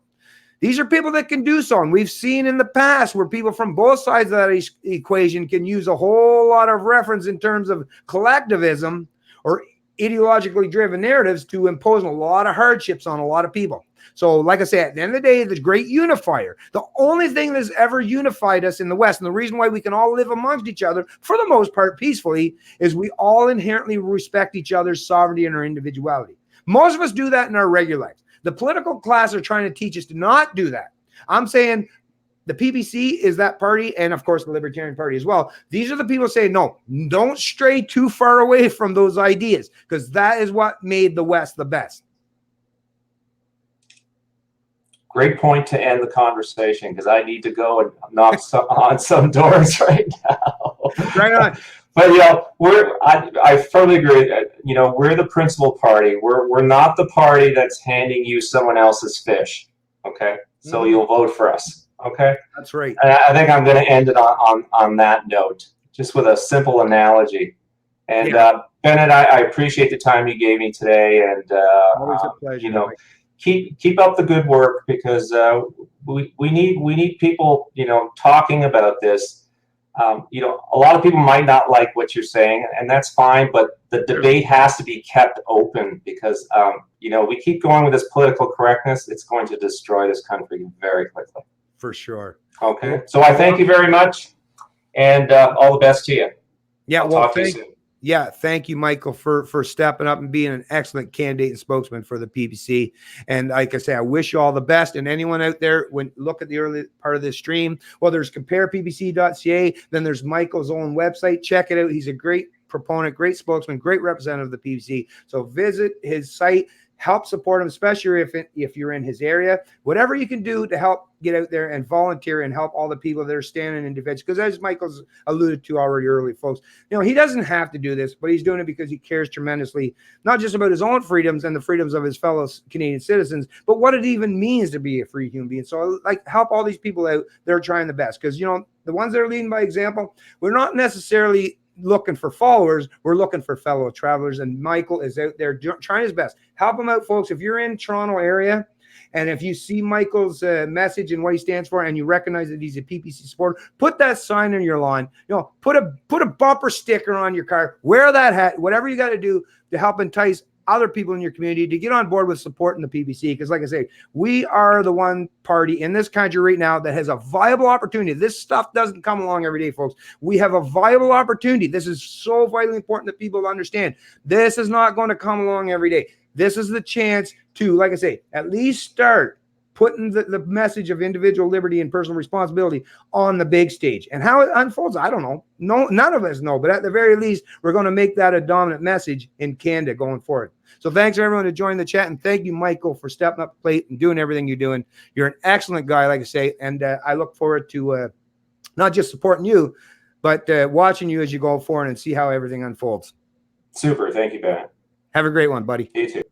these are people that can do so. And we've seen in the past where people from both sides of that equation can use a whole lot of reference in terms of collectivism or ideologically driven narratives to impose a lot of hardships on a lot of people. So like I said, at the end of the day, the great unifier, the only thing that's ever unified us in the West, and the reason why we can all live amongst each other, for the most part, peacefully, is we all inherently respect each other's sovereignty and our individuality. Most of us do that in our regular lives. The political class are trying to teach us to not do that. I'm saying the PBC is that party, and of course the Libertarian Party as well. These are the people saying, no, don't stray too far away from those ideas, because that is what made the West the best. great point to end the conversation because I need to go and knock on some doors right now. Right on. But I firmly agree. We're the principal party. We're not the party that's handing you someone else's fish. Okay, so you'll vote for us. Okay, that's right. And I think I'm going to end it on that note, just with a simple analogy. And Bennett, I appreciate the time you gave me today, and always a pleasure. Keep up the good work because we need people talking about this. A lot of people might not like what you're saying, and that's fine. But the debate has to be kept open because we keep going with this political correctness. It's going to destroy this country very quickly. For sure. Okay. So I thank you very much, and all the best to you. Yeah. I'll talk to you soon. Yeah, thank you, Michael, for stepping up and being an excellent candidate and spokesman for the PPC. And like I say, I wish you all the best. And anyone out there, when look at the early part of this stream, well, there's compareppc.ca, then there's Michael's own website. Check it out. He's a great proponent, great spokesman, great representative of the PPC. So visit his site. Help support him, especially if you're in his area. Whatever you can do to help get out there and volunteer and help all the people that are standing in defense. Because as Michael's alluded to already early, folks, he doesn't have to do this, but he's doing it because he cares tremendously, not just about his own freedoms and the freedoms of his fellow Canadian citizens, but what it even means to be a free human being. So help all these people out that are trying the best. Because, the ones that are leading by example, we're not necessarily looking for followers, we're looking for fellow travelers, and Michael is out there trying his best. Help him out, folks. If you're in Toronto area and if you see Michael's message and what he stands for and you recognize that he's a PPC supporter, put that sign on your lawn, put a bumper sticker on your car, wear that hat, whatever you got to do to help entice other people in your community to get on board with supporting the PPC. Because like I say, we are the one party in this country right now that has a viable opportunity. This stuff doesn't come along every day, folks. We have a viable opportunity. This is so vitally important that people understand. This is not going to come along every day. This is the chance to, like I say, at least start putting the message of individual liberty and personal responsibility on the big stage. And how it unfolds, I don't know. No, none of us know. But at the very least, we're going to make that a dominant message in Canada going forward. So thanks everyone to join the chat. And thank you, Michael, for stepping up the plate and doing everything you're doing. You're an excellent guy, like I say. And I look forward to not just supporting you, but watching you as you go forward and see how everything unfolds. Super. Thank you, Ben. Have a great one, buddy. You too.